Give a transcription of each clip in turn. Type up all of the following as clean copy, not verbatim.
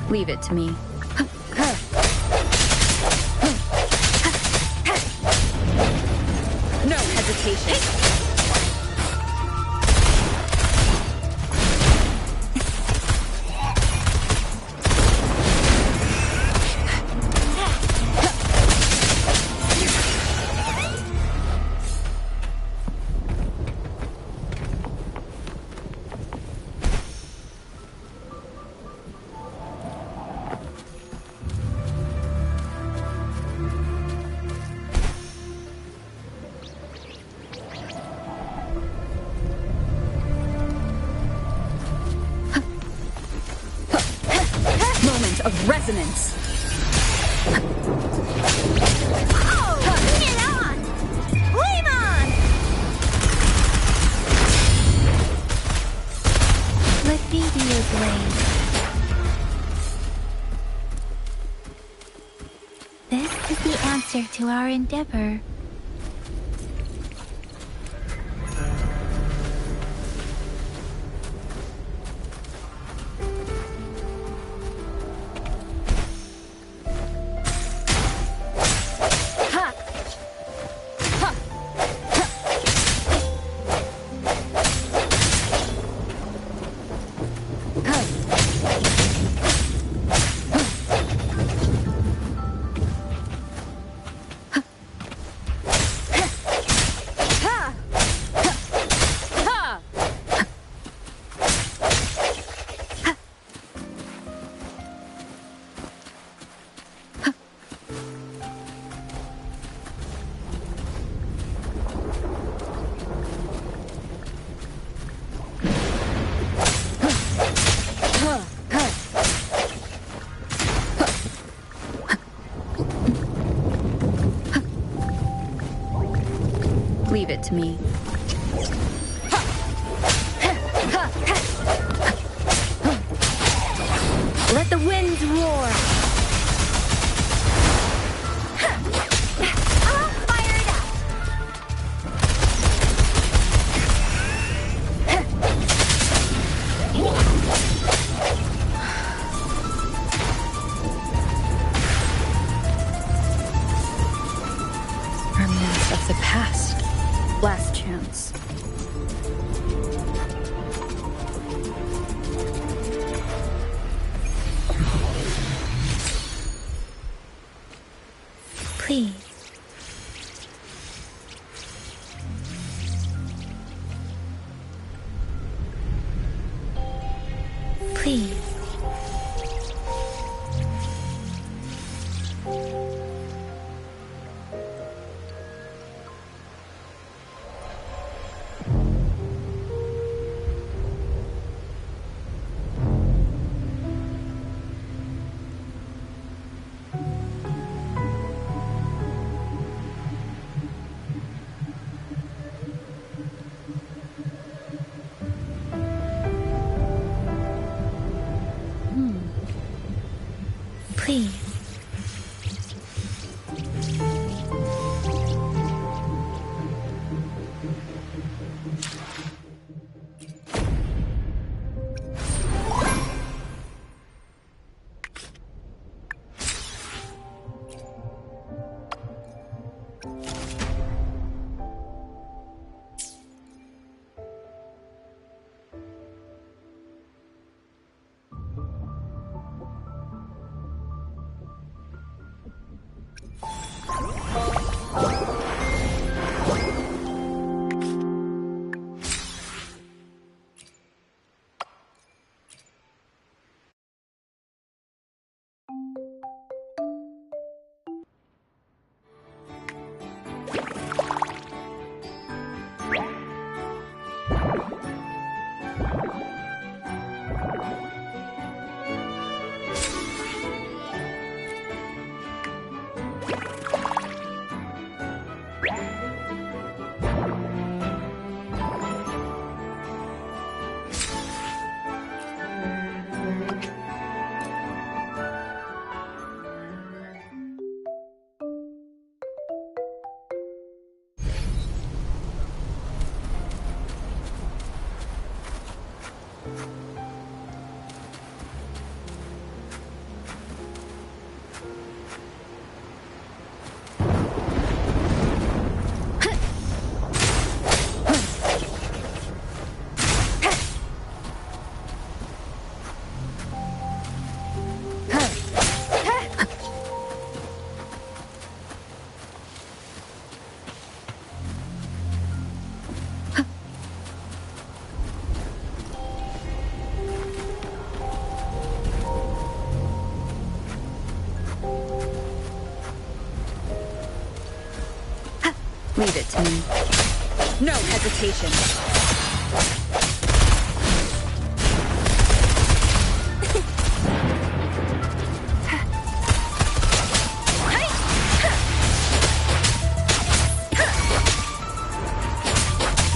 Leave it to me. No hesitation. Of resonance. Oh, bring it on! Flame on! Let me be your blade. This is the answer to our endeavor. Leave it to me. Let the winds roar. I'll fire it up. Remnants of the past. Last chance. Please. Please. Please. Leave it to me. No hesitation.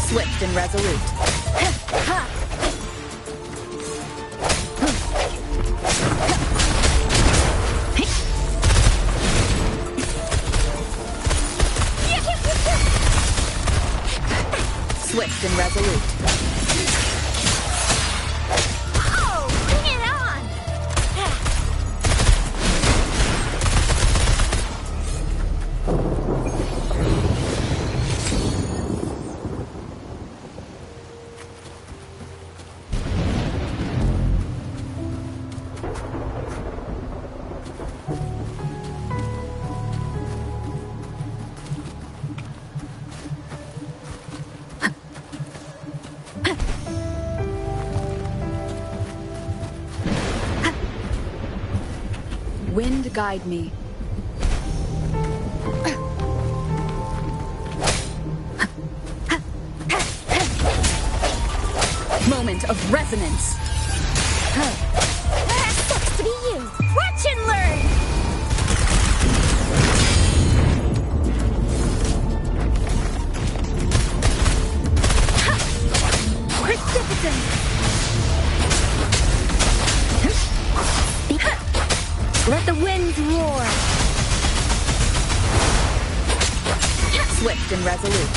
Swift and resolute. Swift and resolute. Oh, bring it on! Wind guide me. Moment of resonance. Sucks to be you. Watch and learn! Precipitant! Let the winds roar! Swift and resolute.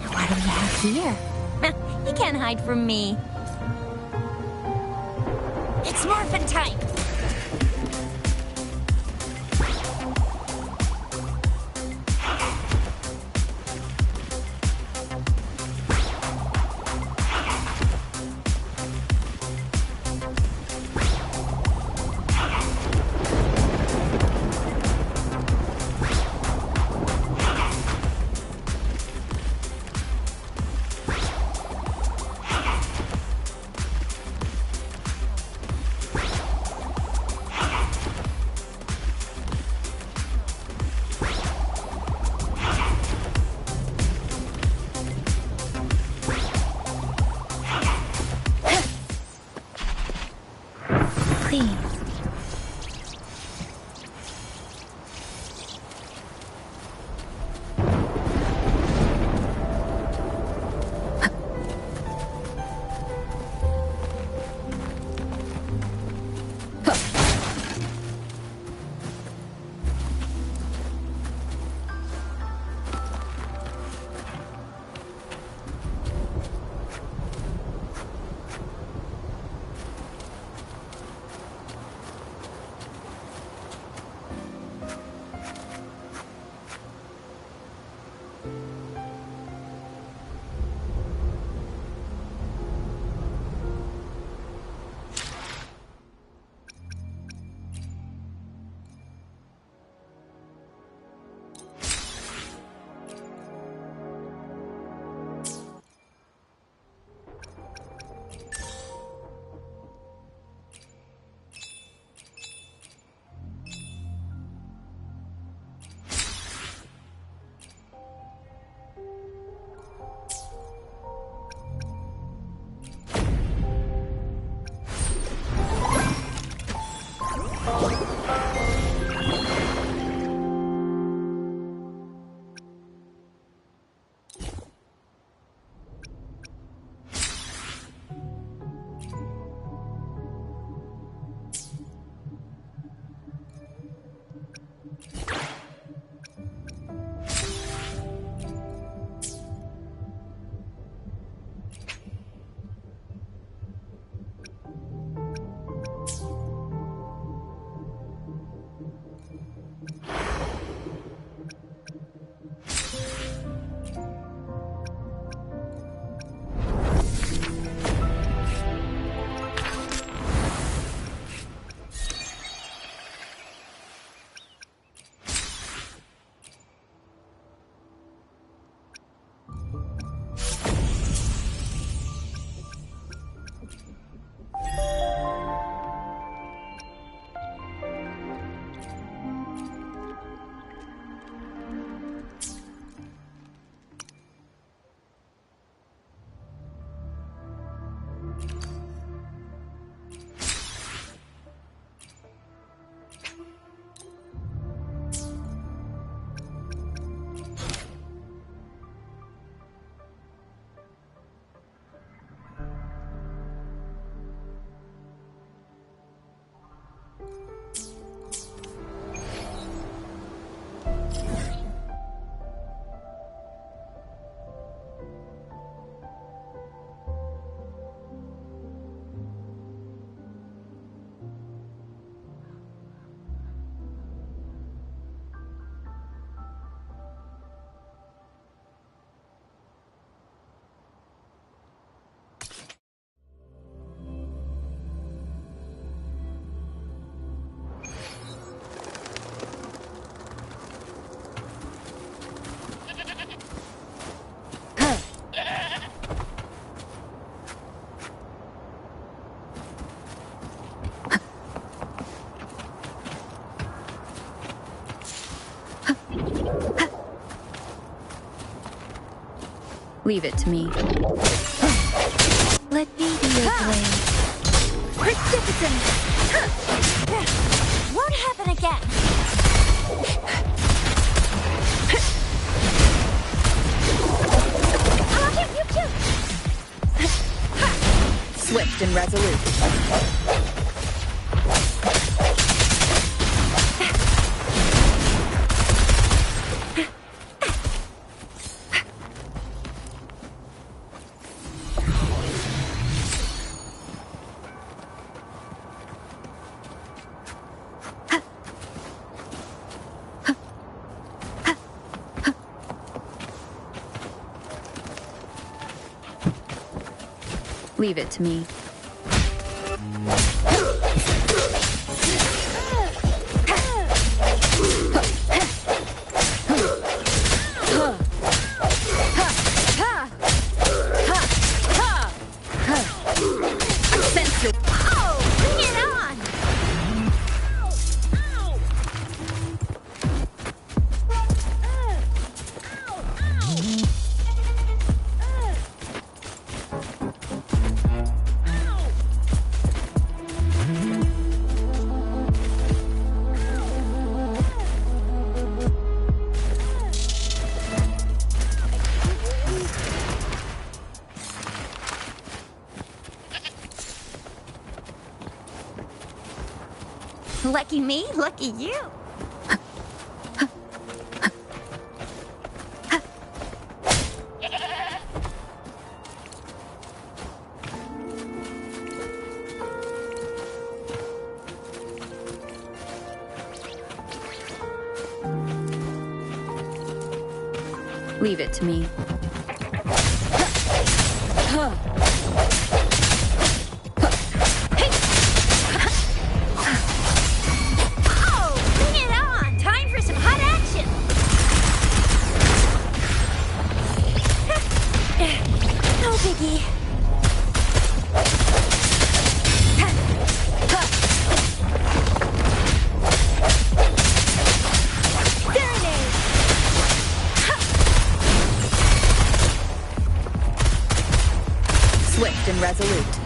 What do we have here? You can't hide from me. It's morphin' time! Please. Leave it to me. Let me be your blade. Precipitant! Won't happen again. I'll hit you too. Swift and resolute. Leave it to me. Lucky me, lucky you. Leave it to me. Swift and resolute.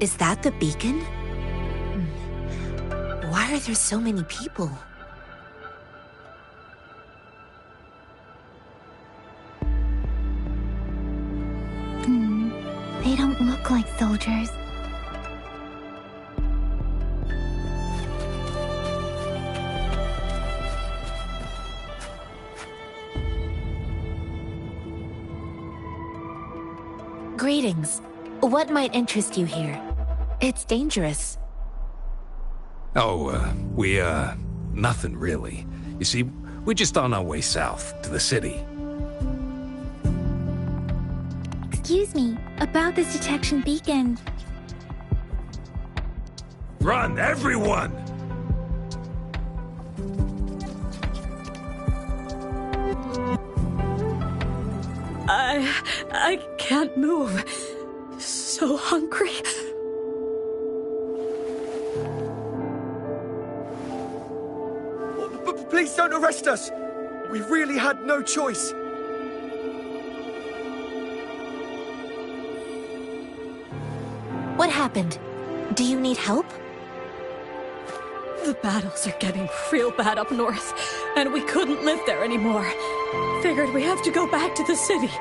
Is that the beacon? Why are there so many people? They don't look like soldiers. Greetings. What might interest you here? It's dangerous. Oh, nothing really. You see, we're just on our way south, to the city. Excuse me, about this detection beacon. Run, everyone! I can't move. So hungry. Please don't arrest us! We really had no choice. What happened? Do you need help? The battles are getting real bad up north, and we couldn't live there anymore. Figured we have to go back to the city.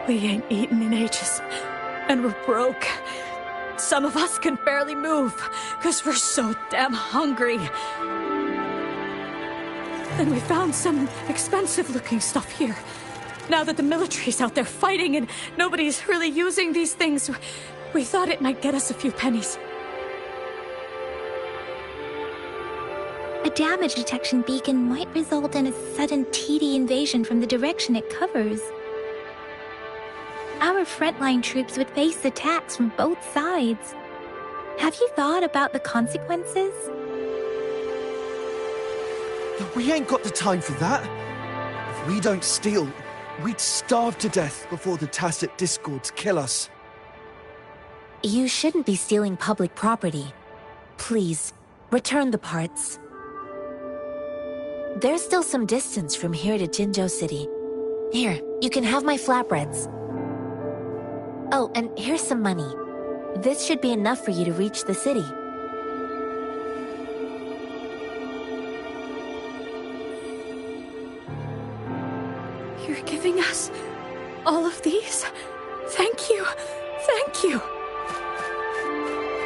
We ain't eaten in ages, and we're broke. Some of us can barely move, because we're so damn hungry. Then we found some expensive-looking stuff here. Now that the military's out there fighting and nobody's really using these things, we thought it might get us a few pennies. A damage detection beacon might result in a sudden TD invasion from the direction it covers. Our frontline troops would face attacks from both sides. Have you thought about the consequences? We ain't got the time for that. If we don't steal, we'd starve to death before the tacit discords kill us. You shouldn't be stealing public property. Please, return the parts. There's still some distance from here to Jinzhou City. Here, you can have my flatbreads. Oh, and here's some money. This should be enough for you to reach the city. You're giving us all of these? Thank you. Thank you.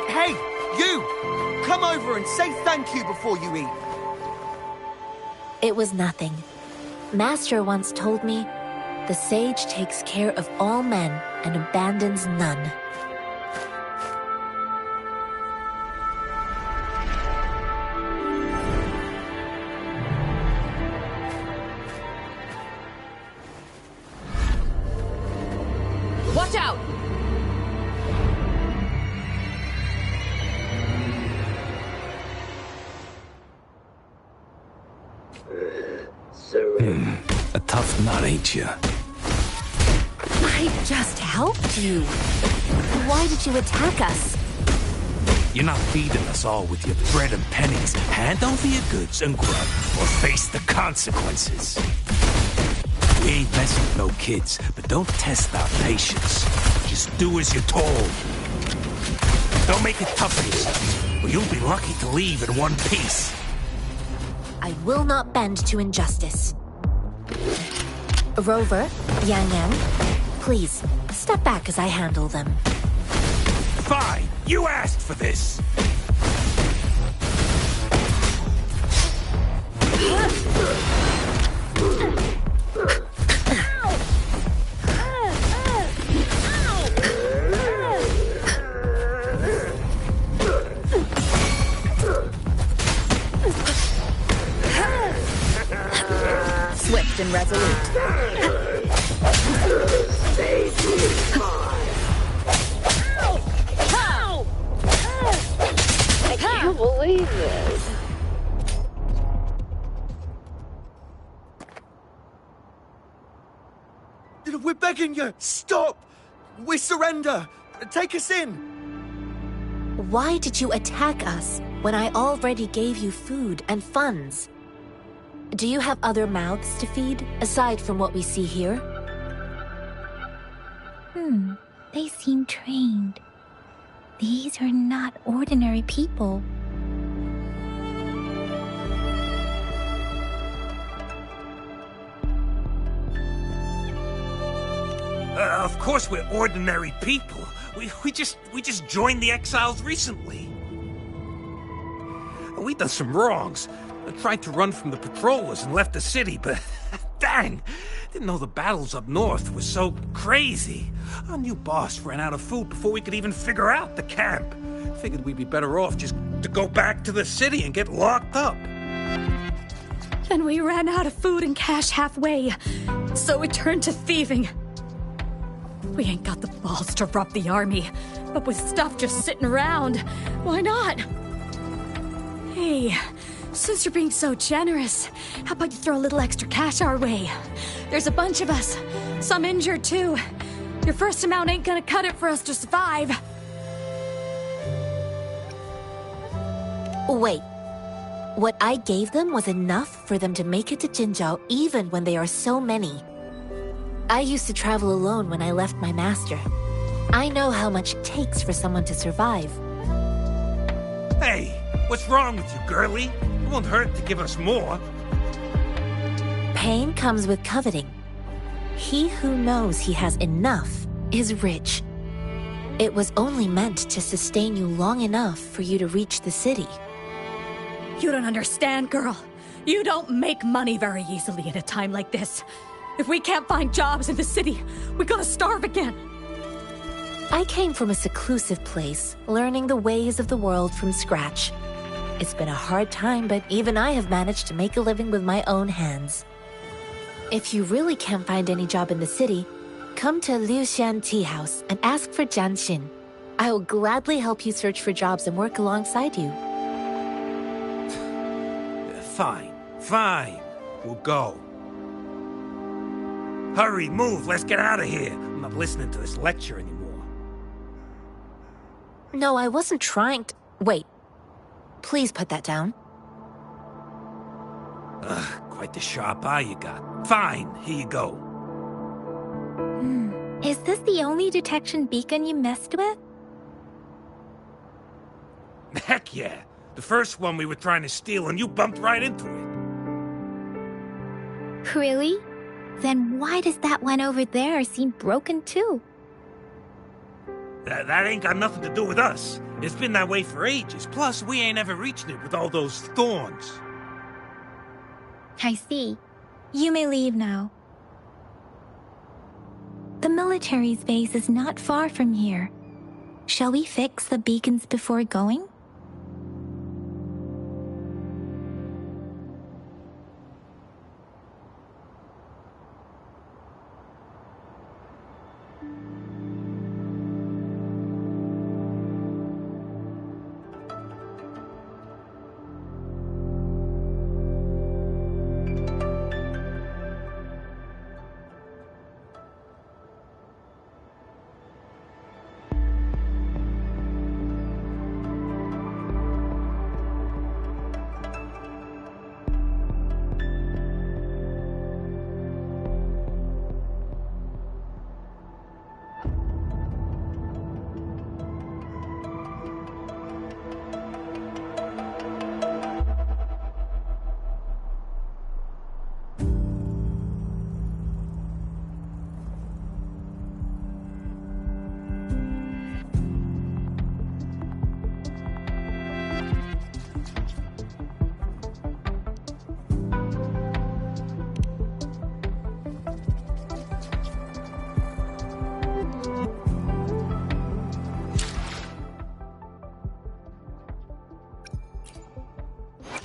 Hey, you! Come over and say thank you before you eat. It was nothing. Master once told me, the sage takes care of all men and abandons none. Watch out! A tough nut, ain't you? I just helped you. Why did you attack us? You're not feeding us all with your bread and pennies. Hand over your goods and grub, or face the consequences. We ain't messing with no kids, but don't test our patience. Just do as you're told. Don't make it tough for yourself, or you'll be lucky to leave in one piece. I will not bend to injustice. Rover, Yang Yang, please, step back as I handle them. Fine, you asked for this. Swift and resolute. I can't believe this. We're begging you, stop! We surrender! Take us in! Why did you attack us when I already gave you food and funds? Do you have other mouths to feed, aside from what we see here? They seem trained. These are not ordinary people. Of course we're ordinary people. We just joined the exiles recently. We done some wrongs. I tried to run from the patrollers and left the city, but dang, didn't know the battles up north were so crazy. Our new boss ran out of food before we could even figure out the camp. Figured we'd be better off just to go back to the city and get locked up. Then we ran out of food and cash halfway, so we turned to thieving. We ain't got the balls to rob the army, but with stuff just sitting around, why not? Hey, since you're being so generous, how about you throw a little extra cash our way? There's a bunch of us, some injured too. Your first amount ain't gonna cut it for us to survive. Wait. What I gave them was enough for them to make it to Jinzhou even when they are so many. I used to travel alone when I left my master. I know how much it takes for someone to survive. Hey, what's wrong with you, girlie? It won't hurt to give us more. Pain comes with coveting. He who knows he has enough is rich. It was only meant to sustain you long enough for you to reach the city. You don't understand, girl. You don't make money very easily at a time like this. If we can't find jobs in the city, we're gonna starve again. I came from a seclusive place, learning the ways of the world from scratch. It's been a hard time, but even I have managed to make a living with my own hands. If you really can't find any job in the city, come to Liuxian Tea House and ask for Genshin. I will gladly help you search for jobs and work alongside you. Fine. We'll go. Hurry, move, let's get out of here. I'm not listening to this lecture anymore. No, I wasn't trying to... Wait. Please put that down. Quite the sharp eye you got. Fine, here you go. Is this the only detection beacon you messed with? Heck yeah. The first one we were trying to steal and you bumped right into it. Really? Then why does that one over there seem broken too? That ain't got nothing to do with us. It's been that way for ages. Plus, we ain't ever reached it with all those thorns. I see. You may leave now. The military's base is not far from here. Shall we fix the beacons before going?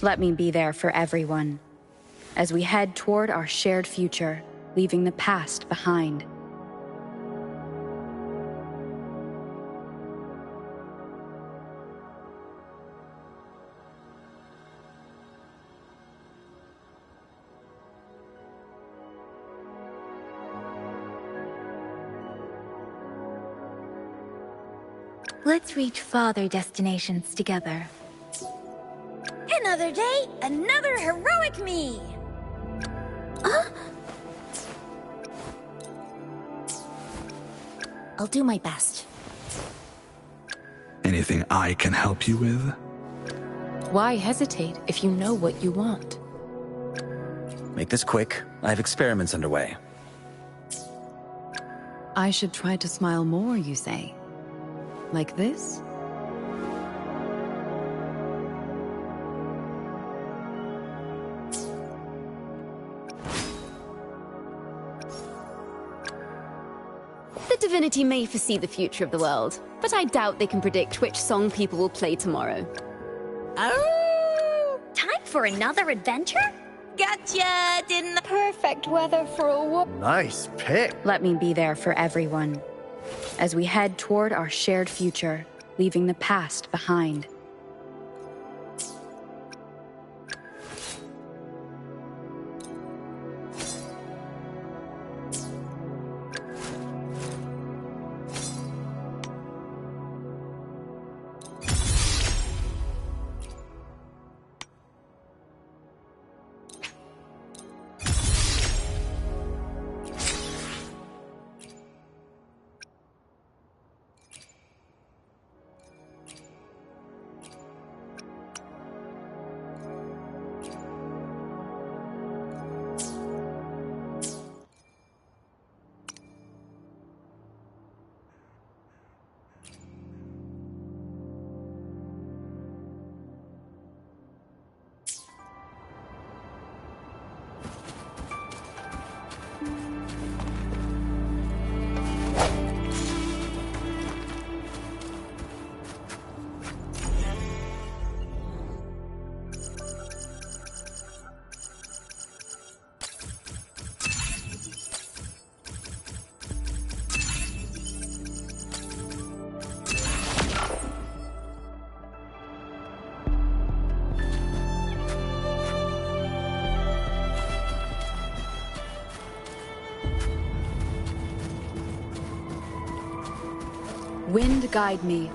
Let me be there for everyone, as we head toward our shared future, leaving the past behind. Let's reach farther destinations together. Another day, another heroic me! I'll do my best. Anything I can help you with? Why hesitate if you know what you want? Make this quick. I have experiments underway. I should try to smile more, you say? Like this? The divinity may foresee the future of the world, but I doubt they can predict which song people will play tomorrow. Oh! Time for another adventure? Gotcha! Didn't the perfect weather for a walk. Nice pick. Let me be there for everyone as we head toward our shared future, leaving the past behind. Wind guide me.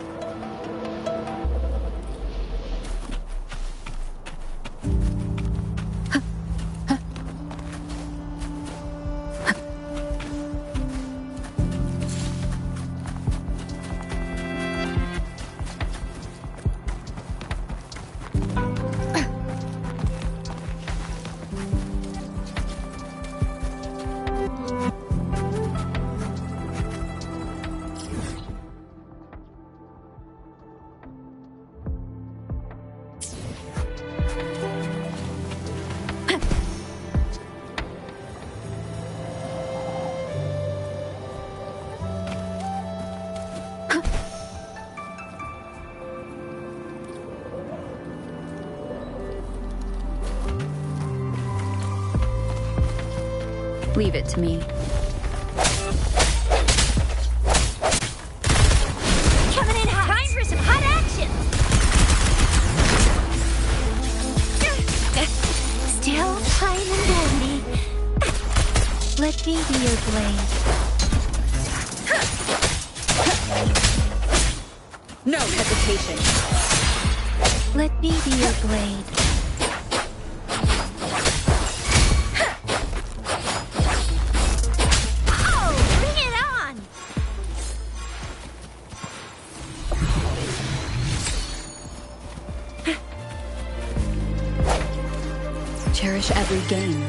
Leave it to me. Coming in hot! Time for some hot action! Still fine and dandy. Let me be your blade. No hesitation. Let me be your blade. Cherish every game.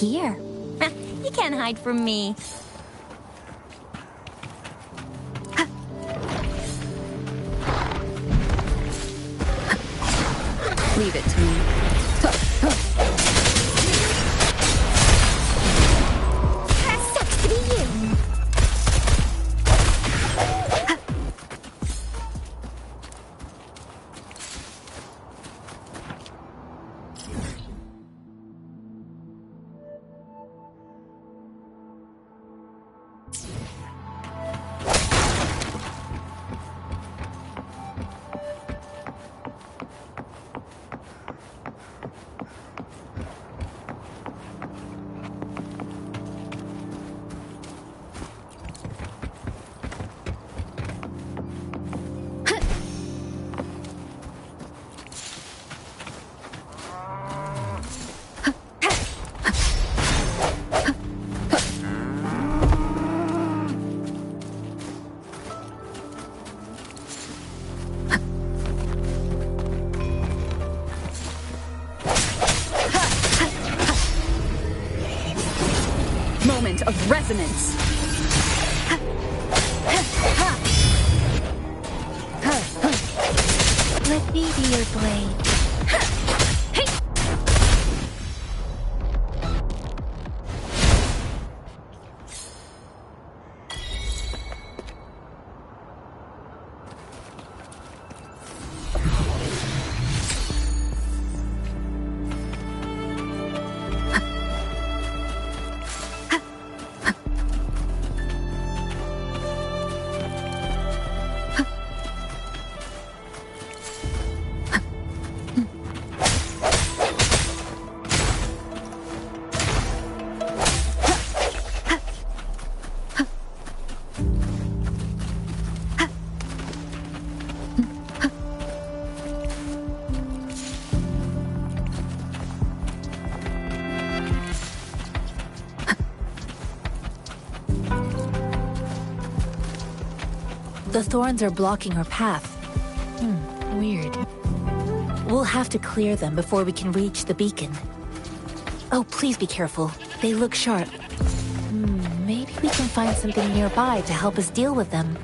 here. You can't hide from me. Leave it to me. Sucks to be you. Moment of resonance. Let me be your blade. The thorns are blocking our path. Weird. We'll have to clear them before we can reach the beacon. Oh, please be careful. They look sharp. Maybe we can find something nearby to help us deal with them.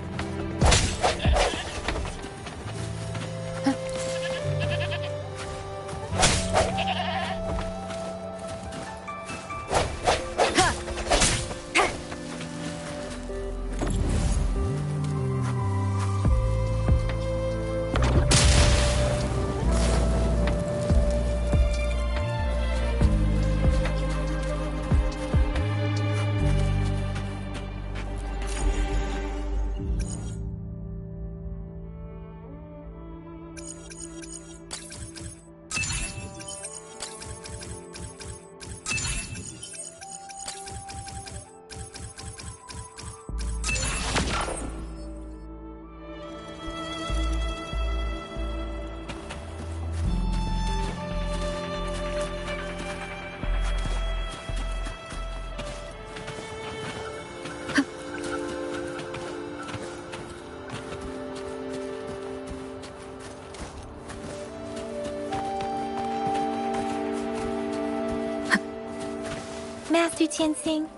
Master Tianxing,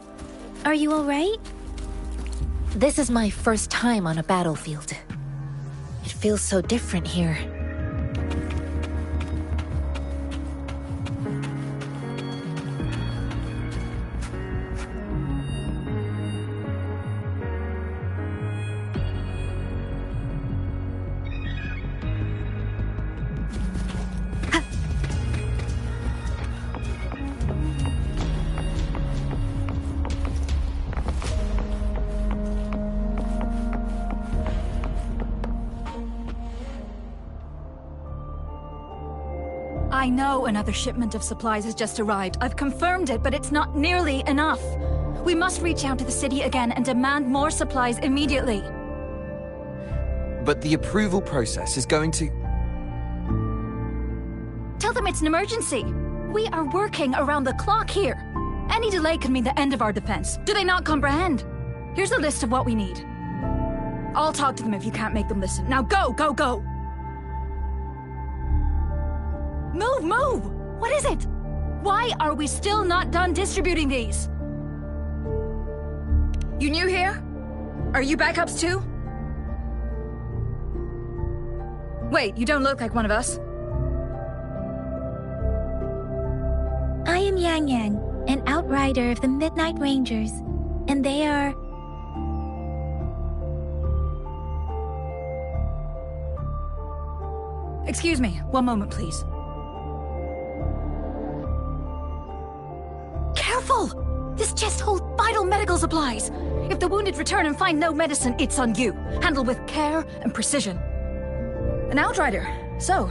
are you alright? This is my first time on a battlefield. It feels so different here. I know another shipment of supplies has just arrived. I've confirmed it, but it's not nearly enough. We must reach out to the city again and demand more supplies immediately. But the approval process is going to... Tell them it's an emergency. We are working around the clock here. Any delay could mean the end of our defense. Do they not comprehend? Here's a list of what we need. I'll talk to them if you can't make them listen. Now go, go, go! Move, move! What is it? Why are we still not done distributing these? You new here? Are you backups too? Wait, you don't look like one of us. I am Yang Yang, an outrider of the Midnight Rangers, and they are... Excuse me, one moment, please. Careful! This chest holds vital medical supplies. If the wounded return and find no medicine, it's on you. Handle with care and precision. An outrider. So,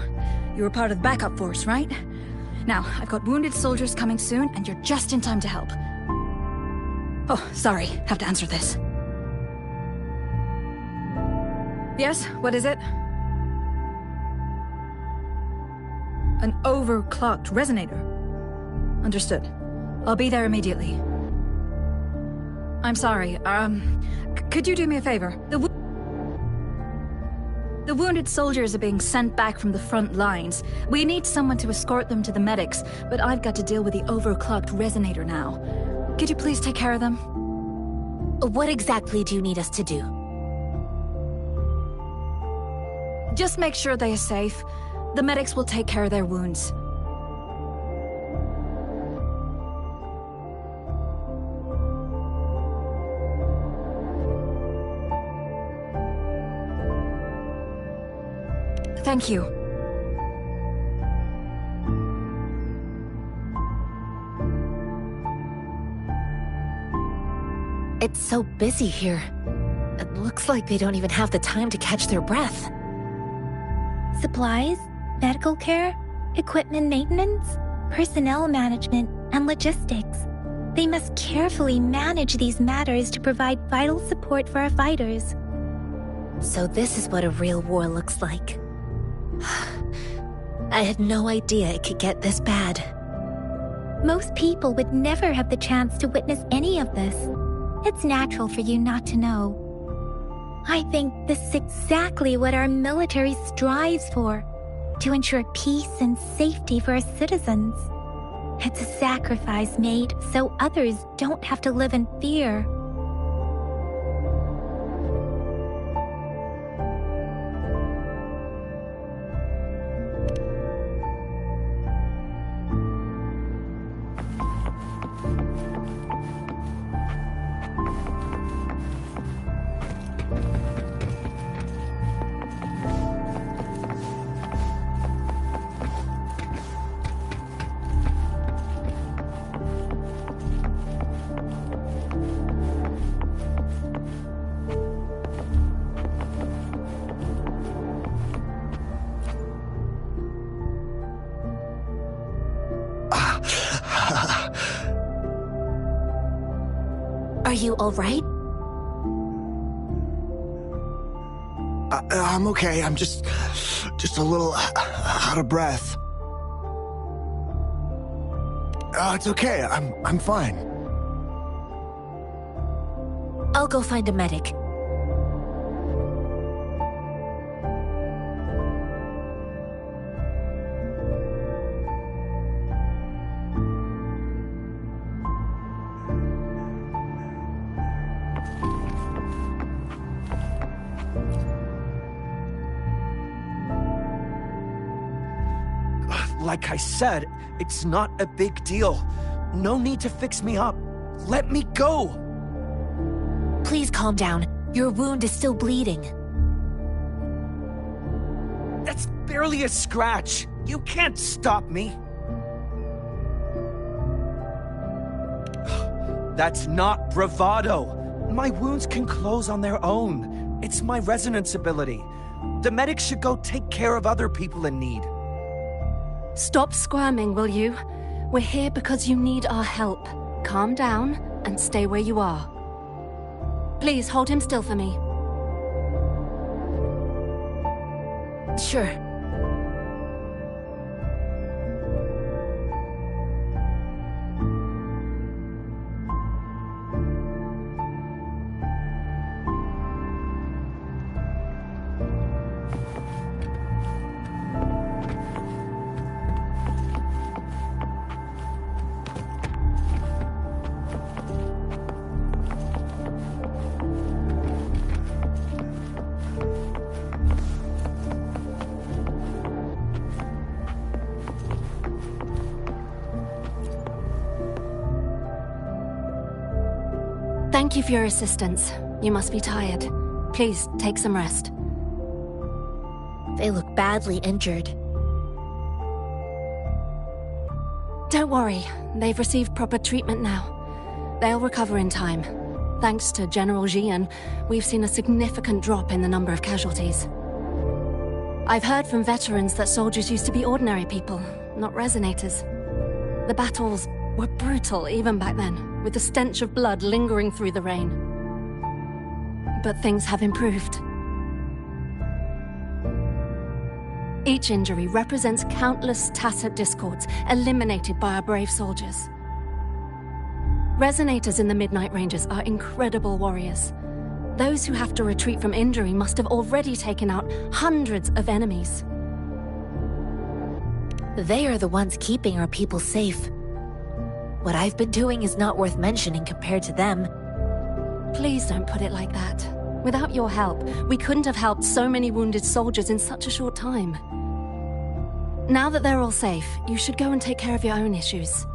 you were part of the backup force, right? Now, I've got wounded soldiers coming soon, and you're just in time to help. Oh, sorry. Have to answer this. Yes, what is it? An overclocked resonator. Understood. I'll be there immediately. I'm sorry, could you do me a favor? The wounded soldiers are being sent back from the front lines. We need someone to escort them to the medics, but I've got to deal with the overclocked resonator now. Could you please take care of them? What exactly do you need us to do? Just make sure they are safe. The medics will take care of their wounds. Thank you. It's so busy here. It looks like they don't even have the time to catch their breath. Supplies, medical care, equipment maintenance, personnel management, and logistics. They must carefully manage these matters to provide vital support for our fighters. So this is what a real war looks like. I had no idea it could get this bad. Most people would never have the chance to witness any of this. It's natural for you not to know. I think this is exactly what our military strives for, to ensure peace and safety for our citizens. It's a sacrifice made so others don't have to live in fear. Are you all right? I'm okay. I'm just a little out of breath. It's okay. I'm fine. I'll go find a medic. Like I said, it's not a big deal. No need to fix me up. Let me go! Please calm down. Your wound is still bleeding. That's barely a scratch. You can't stop me. That's not bravado. My wounds can close on their own. It's my resonance ability. The medics should go take care of other people in need. Stop squirming, will you? We're here because you need our help. Calm down and stay where you are. Please hold him still for me. Sure. Thank you for your assistance. You must be tired. Please, take some rest. They look badly injured. Don't worry. They've received proper treatment now. They'll recover in time. Thanks to General Jian, we've seen a significant drop in the number of casualties. I've heard from veterans that soldiers used to be ordinary people, not resonators. The battles were brutal even back then, with the stench of blood lingering through the rain. But things have improved. Each injury represents countless tacit discords eliminated by our brave soldiers. Resonators in the Midnight Rangers are incredible warriors. Those who have to retreat from injury must have already taken out hundreds of enemies. They are the ones keeping our people safe. What I've been doing is not worth mentioning compared to them. Please don't put it like that. Without your help, we couldn't have helped so many wounded soldiers in such a short time. Now that they're all safe, you should go and take care of your own issues.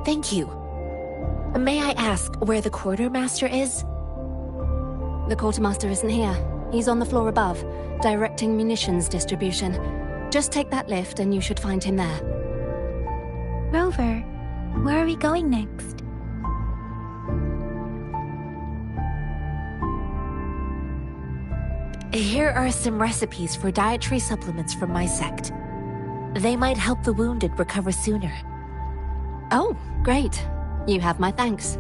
Thank you. May I ask where the quartermaster is? The quartermaster isn't here. He's on the floor above, directing munitions distribution. Just take that lift and you should find him there. Rover, where are we going next? Here are some recipes for dietary supplements from my sect. They might help the wounded recover sooner. Oh, great. You have my thanks.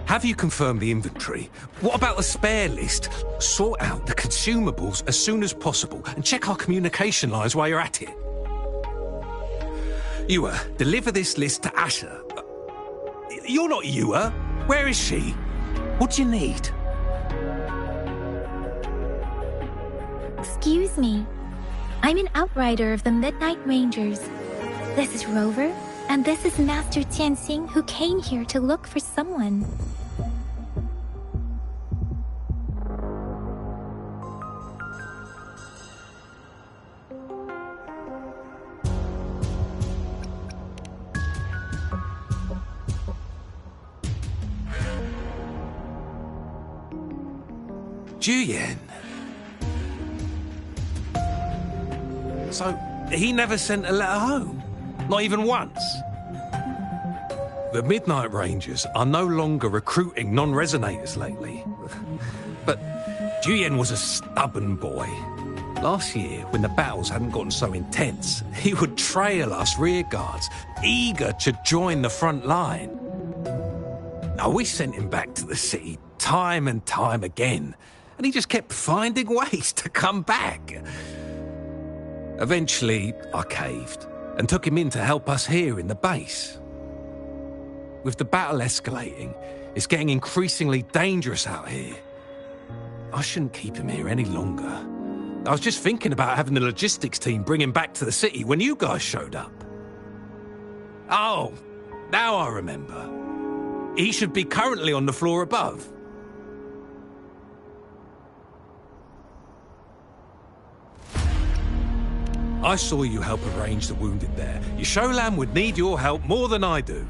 Have you confirmed the inventory? What about the spare list? Sort out the consumables as soon as possible and check our communication lines while you're at it. Yua, deliver this list to Asher. You're not Yua. Where is she? What do you need? Excuse me. I'm an outrider of the Midnight Rangers. This is Rover, and this is Master Tianxing, who came here to look for someone. Juyen. So, he never sent a letter home? Not even once? The Midnight Rangers are no longer recruiting non-resonators lately. But Juyen was a stubborn boy. Last year, when the battles hadn't gotten so intense, he would trail us rearguards, eager to join the front line. Now, we sent him back to the city time and time again, and he just kept finding ways to come back. Eventually, I caved and took him in to help us here in the base. With the battle escalating, it's getting increasingly dangerous out here. I shouldn't keep him here any longer. I was just thinking about having the logistics team bring him back to the city when you guys showed up. Oh, now I remember. He should be currently on the floor above. I saw you help arrange the wounded there. Yasholam would need your help more than I do.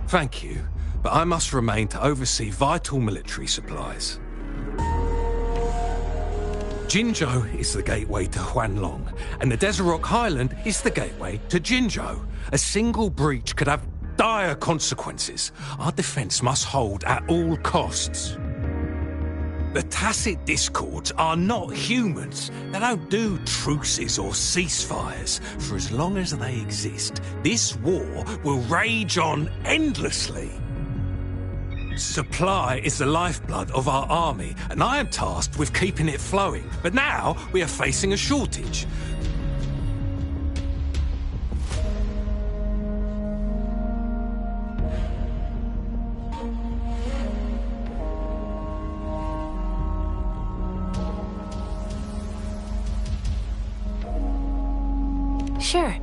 Thank you, but I must remain to oversee vital military supplies. Jinzhou is the gateway to Huanlong, and the Desert Rock Highland is the gateway to Jinzhou. A single breach could have dire consequences. Our defense must hold at all costs. The Tacit Discords are not humans. They don't do truces or ceasefires. For as long as they exist, this war will rage on endlessly. Supply is the lifeblood of our army, and I am tasked with keeping it flowing. But now we are facing a shortage. Sure.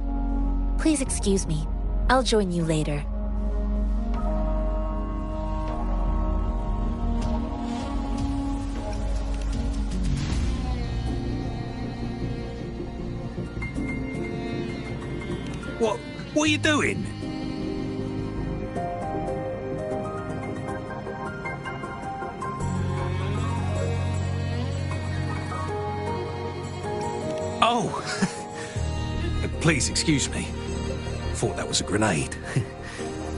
Please excuse me. I'll join you later. What are you doing? Oh! Please excuse me. Thought that was a grenade.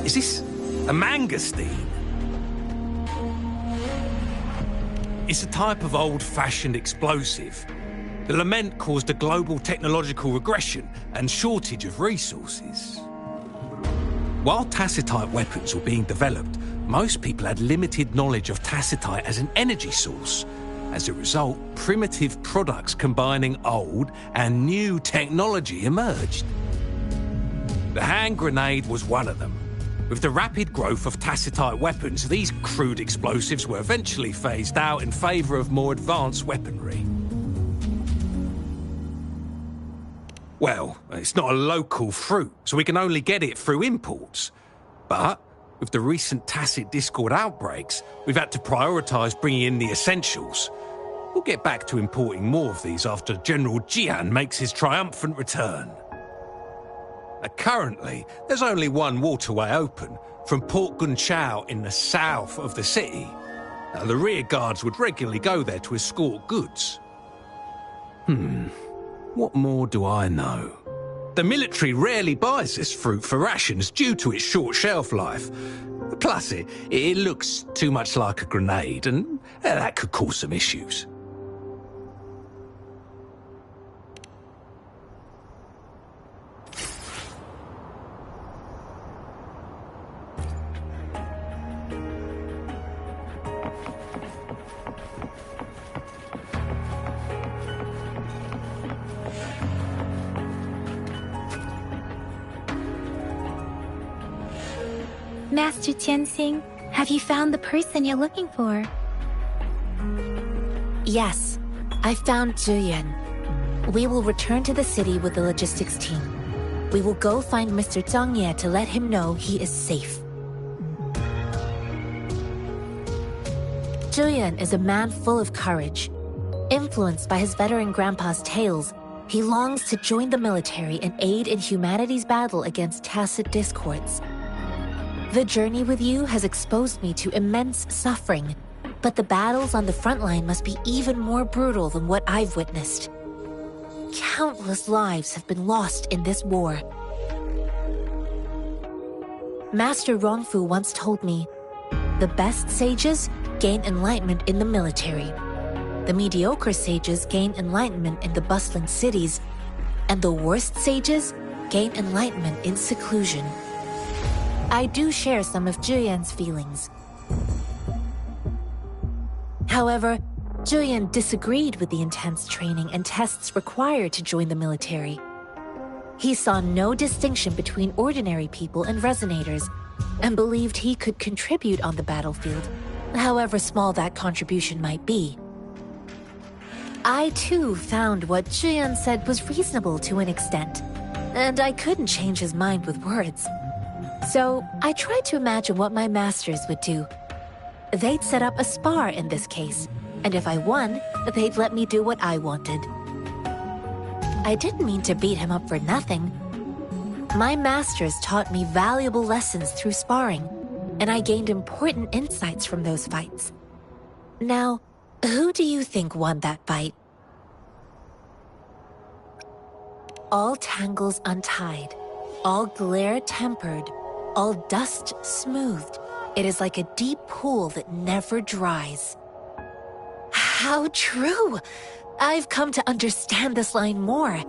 Is this a mangosteen? It's a type of old-fashioned explosive. The lament caused a global technological regression and shortage of resources. While tacitite weapons were being developed, most people had limited knowledge of tacitite as an energy source. As a result, primitive products combining old and new technology emerged. The hand grenade was one of them. With the rapid growth of tacitite weapons, these crude explosives were eventually phased out in favour of more advanced weaponry. Well, it's not a local fruit, so we can only get it through imports. But with the recent Tacit Discord outbreaks, we've had to prioritise bringing in the essentials. We'll get back to importing more of these after General Jian makes his triumphant return. Currently, there's only one waterway open, from Port Gunchao in the south of the city. Now, the rear guards would regularly go there to escort goods. What more do I know? The military rarely buys this fruit for rations due to its short shelf life. Plus, it looks too much like a grenade, and that could cause some issues. Master Tianxing, have you found the person you're looking for? Yes, I found Zhuyan. We will return to the city with the logistics team. We will go find Mr. Zhang Ye to let him know he is safe. Zhuyan is a man full of courage. Influenced by his veteran grandpa's tales, he longs to join the military and aid in humanity's battle against Tacit Discords. The journey with you has exposed me to immense suffering, but the battles on the front line must be even more brutal than what I've witnessed. Countless lives have been lost in this war. Master Rongfu once told me, the best sages gain enlightenment in the military. The mediocre sages gain enlightenment in the bustling cities, and the worst sages gain enlightenment in seclusion. I do share some of Zhuyan's feelings. However, Zhuyan disagreed with the intense training and tests required to join the military. He saw no distinction between ordinary people and resonators, and believed he could contribute on the battlefield, however small that contribution might be. I too found what Zhuyan said was reasonable to an extent, and I couldn't change his mind with words. So I tried to imagine what my masters would do. They'd set up a spar in this case, and if I won, they'd let me do what I wanted. I didn't mean to beat him up for nothing. My masters taught me valuable lessons through sparring, and I gained important insights from those fights. Now, who do you think won that fight? all tangles untied, all glare tempered, all dust smoothed. It is like a deep pool that never dries. How true! I've come to understand this line more.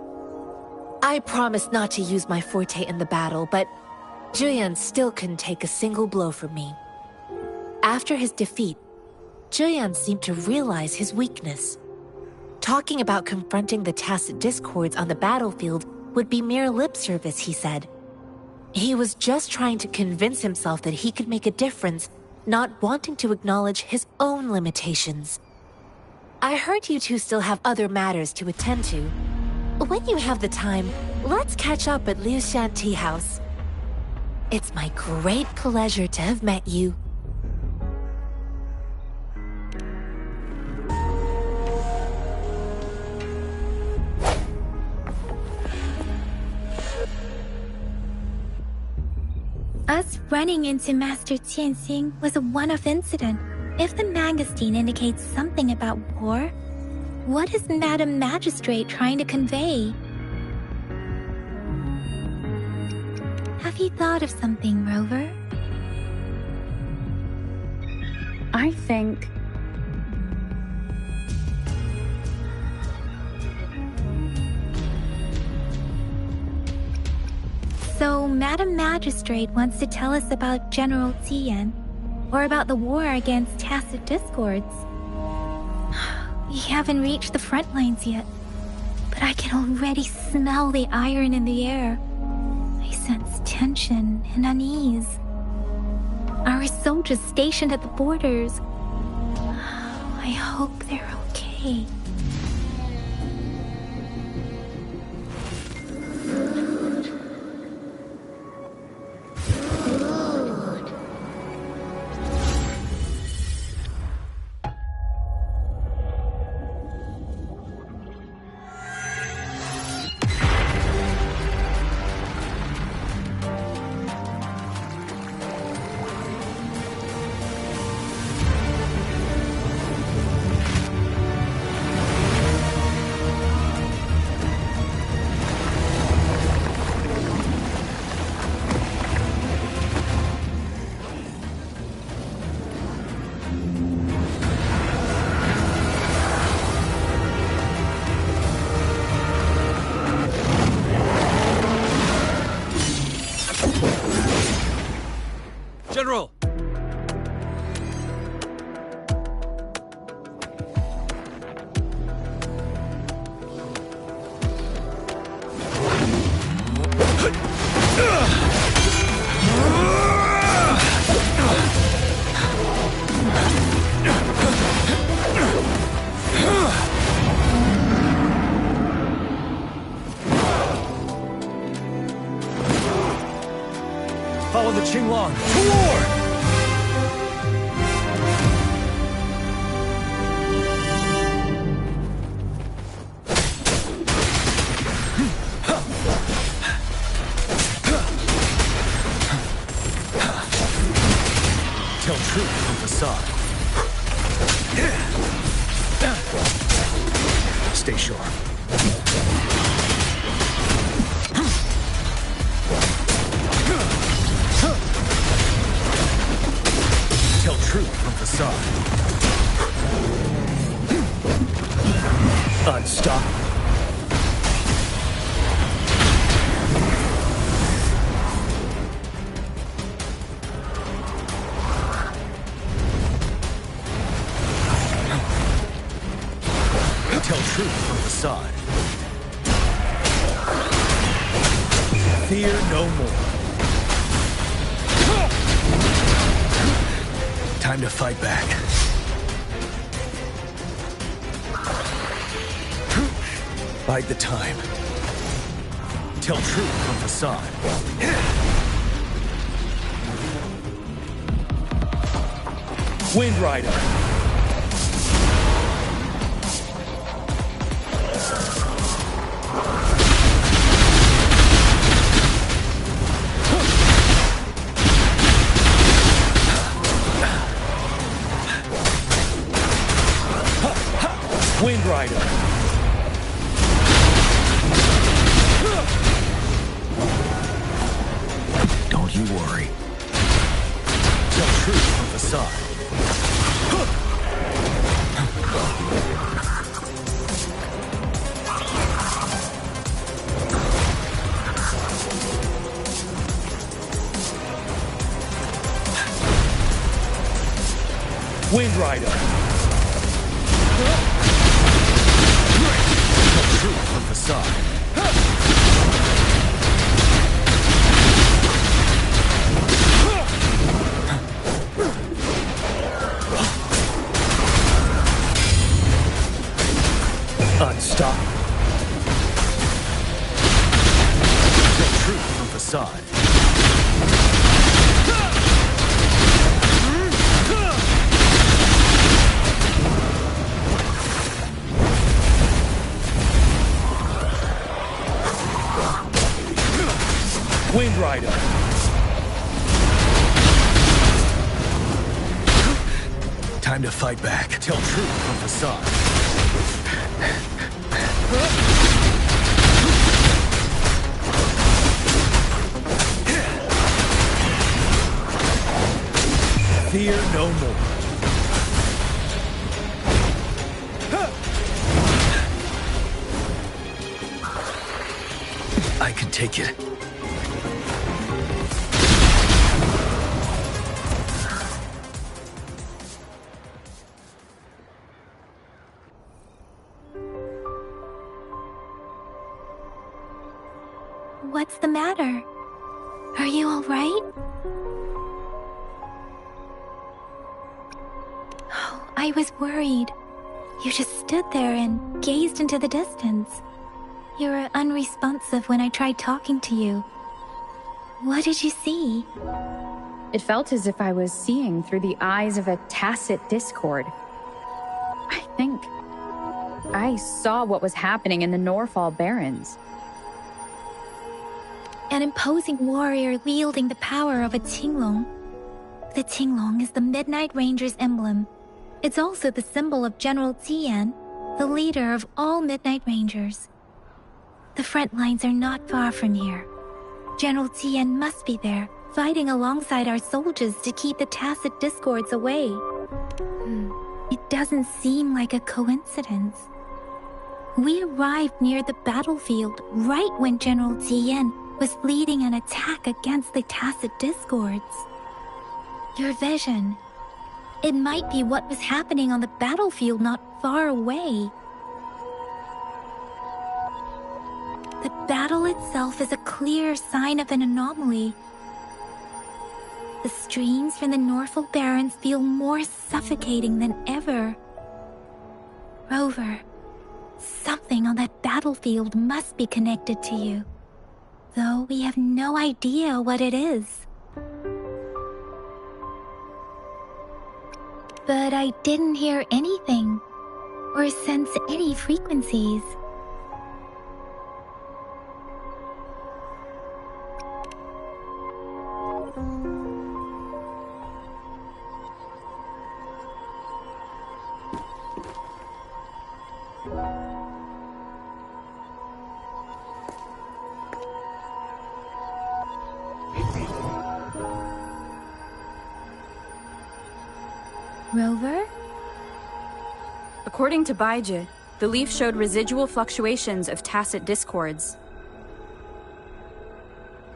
I promised not to use my forte in the battle, but Juyan still couldn't take a single blow from me. After his defeat, Juyan seemed to realize his weakness. Talking about confronting the tacit discords on the battlefield would be mere lip service, he said. He was just trying to convince himself that he could make a difference, not wanting to acknowledge his own limitations. I heard you two still have other matters to attend to. When you have the time, let's catch up at Liu Shan Tea House. It's my great pleasure to have met you. Us running into Master Tianxing was a one-off incident. If the magazine indicates something about war, what is Madam Magistrate trying to convey? Have you thought of something, Rover? I think... So, Madam Magistrate wants to tell us about General Tian, or about the war against tacit discords. We haven't reached the front lines yet, but I can already smell the iron in the air. I sense tension and unease. Our soldiers stationed at the borders. I hope they're okay. General! Follow the Qinglong to war! Tell truth from facade. Stay sharp. Tell truth from facade. Unstoppable. Tell truth from facade. Fear no more. Time to fight back. Bide the time. Tell truth from facade. Wind Rider. Wind Rider. truth from facade. Wind Rider. Truth from facade. Unstoppable. Truth from facade. Wind Rider. Time to fight back. Tell truth from facade. Fear no more. I can take it. What's the matter? Are you all right? Oh, I was worried. You just stood there and gazed into the distance. You were unresponsive when I tried talking to you. What did you see? It felt as if I was seeing through the eyes of a tacit discord. I think I saw what was happening in the Norfall Barrens. An imposing warrior wielding the power of a Tinglong. The Tinglong is the Midnight Ranger's emblem. It's also the symbol of General Tian, the leader of all Midnight Rangers. The front lines are not far from here. General Tian must be there, fighting alongside our soldiers to keep the tacit discords away. It doesn't seem like a coincidence. We arrived near the battlefield right when General Tian was leading an attack against the tacit discords. Your vision. It might be what was happening on the battlefield not far away. The battle itself is a clear sign of an anomaly. The streams from the Norfall Barrens feel more suffocating than ever. Rover, something on that battlefield must be connected to you, though we have no idea what it is. But I didn't hear anything, or sense any frequencies. Rover? According to Baiji, the leaf showed residual fluctuations of tacit discords.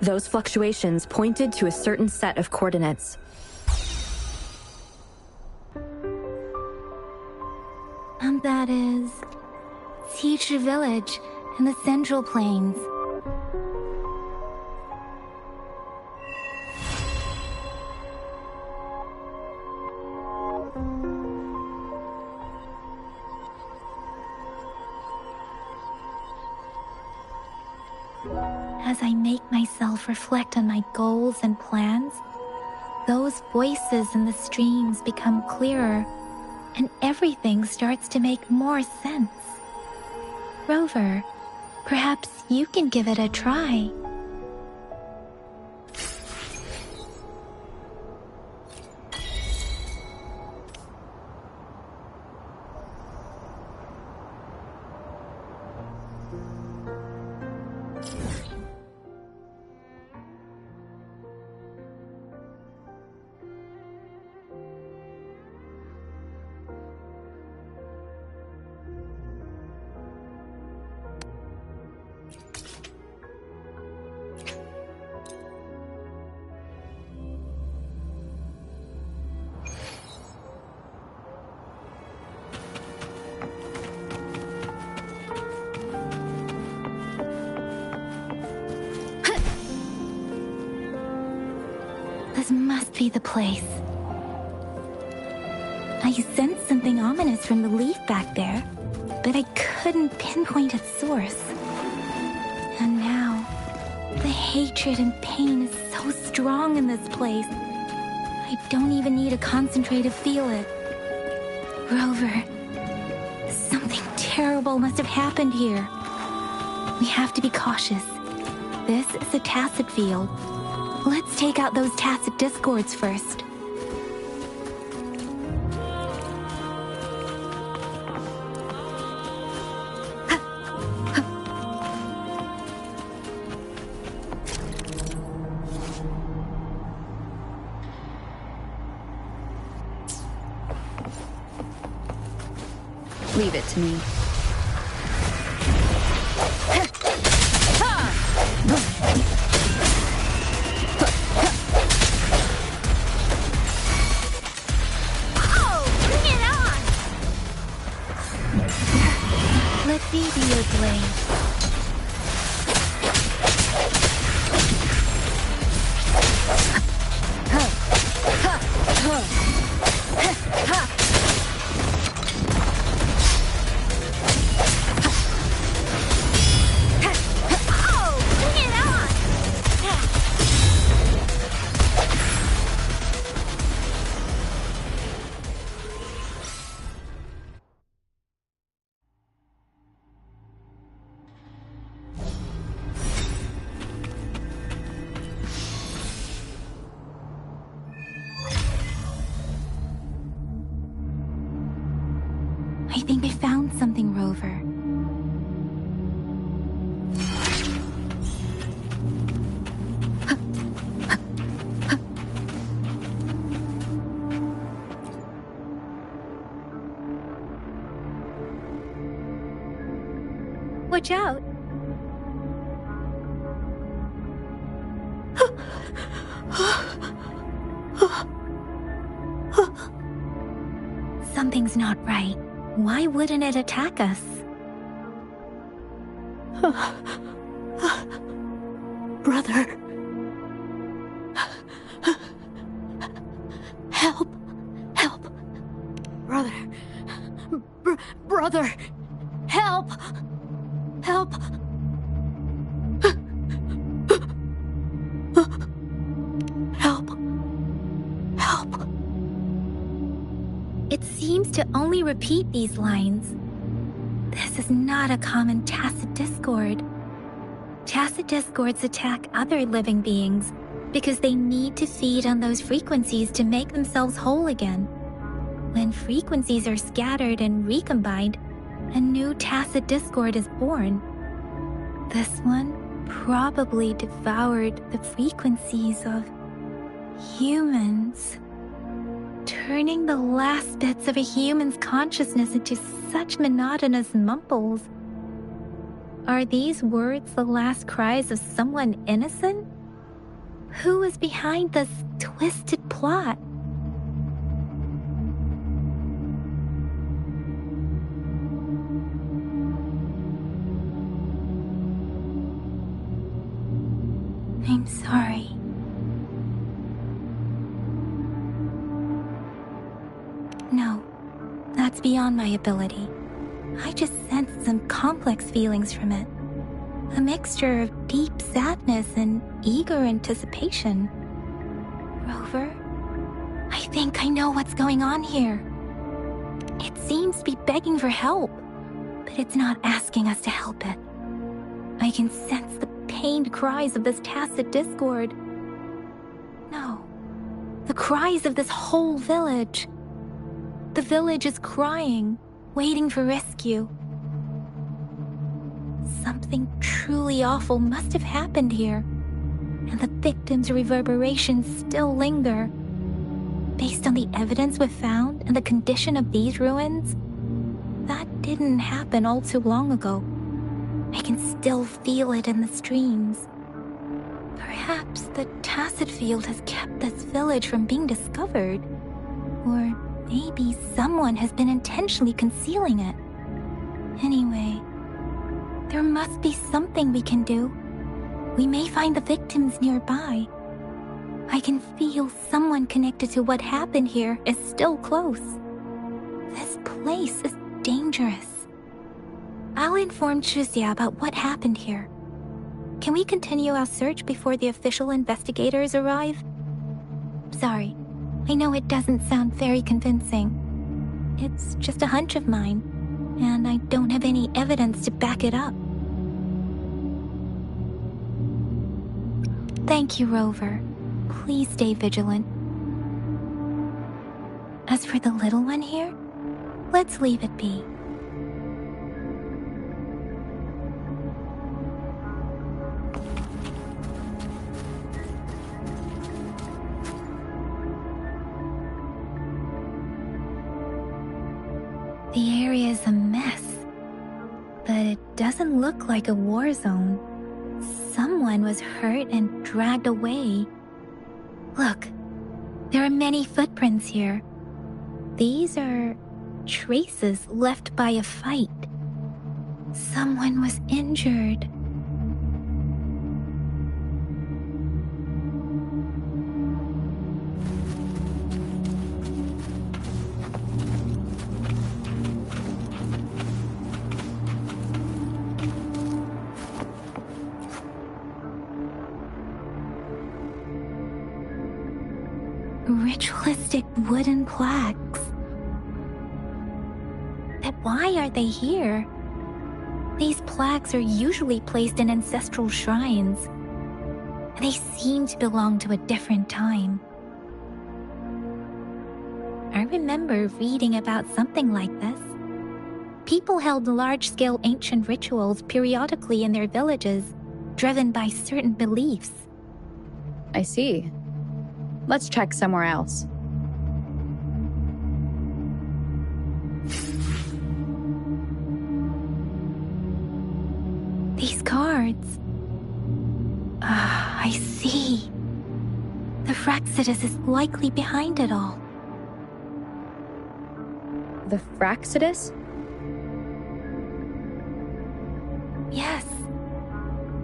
Those fluctuations pointed to a certain set of coordinates. And that is Teacher Village in the Central Plains. As I make myself reflect on my goals and plans, those voices in the streams become clearer, and everything starts to make more sense. Rover, perhaps you can give it a try. be the place. I sensed something ominous from the leaf back there, but I couldn't pinpoint its source. And now, the hatred and pain is so strong in this place. I don't even need to concentrate to feel it. Rover, something terrible must have happened here. We have to be cautious. This is a tacet field. Let's take out those tacet discords first. Leave it to me. Let me be your blade. I think I found something, Rover. Watch out! Something's not right. Why wouldn't it attack us? Brother. Help. Help. Brother. Brother. Help. Help. Help. Help. It seems to only repeat these lines. This is not a common tacet discord. Tacet discords attack other living beings because they need to feed on those frequencies to make themselves whole again. When frequencies are scattered and recombined, a new tacet discord is born. This one probably devoured the frequencies of humans, turning the last bits of a human's consciousness into such monotonous mumbles. Are these words the last cries of someone innocent? Who is behind this twisted plot? I'm sorry. No, that's beyond my ability. I just sensed some complex feelings from it. A mixture of deep sadness and eager anticipation. Rover, I think I know what's going on here. It seems to be begging for help, but it's not asking us to help it. I can sense the pained cries of this tacet discord. No, the cries of this whole village. The village is crying, waiting for rescue. Something truly awful must have happened here, and the victims' reverberations still linger. Based on the evidence we've found and the condition of these ruins, that didn't happen all too long ago. I can still feel it in the streams. Perhaps the tacet field has kept this village from being discovered, or maybe someone has been intentionally concealing it. Anyway, there must be something we can do. We may find the victims nearby. I can feel someone connected to what happened here is still close. This place is dangerous. I'll inform Chuzia about what happened here. Can we continue our search before the official investigators arrive? Sorry, I know it doesn't sound very convincing. It's just a hunch of mine, and I don't have any evidence to back it up. Thank you, Rover. Please stay vigilant. As for the little one here, let's leave it be. The area is a mess, but it doesn't look like a war zone. Someone was hurt and dragged away. Look, there are many footprints here. These are traces left by a fight. Someone was injured. Ritualistic wooden plaques. But why are they here? These plaques are usually placed in ancestral shrines. They seem to belong to a different time. I remember reading about something like this. People held large-scale ancient rituals periodically in their villages, driven by certain beliefs. I see. Let's check somewhere else. These cards. I see. The Fraxidus is likely behind it all. The Fraxidus? Yes.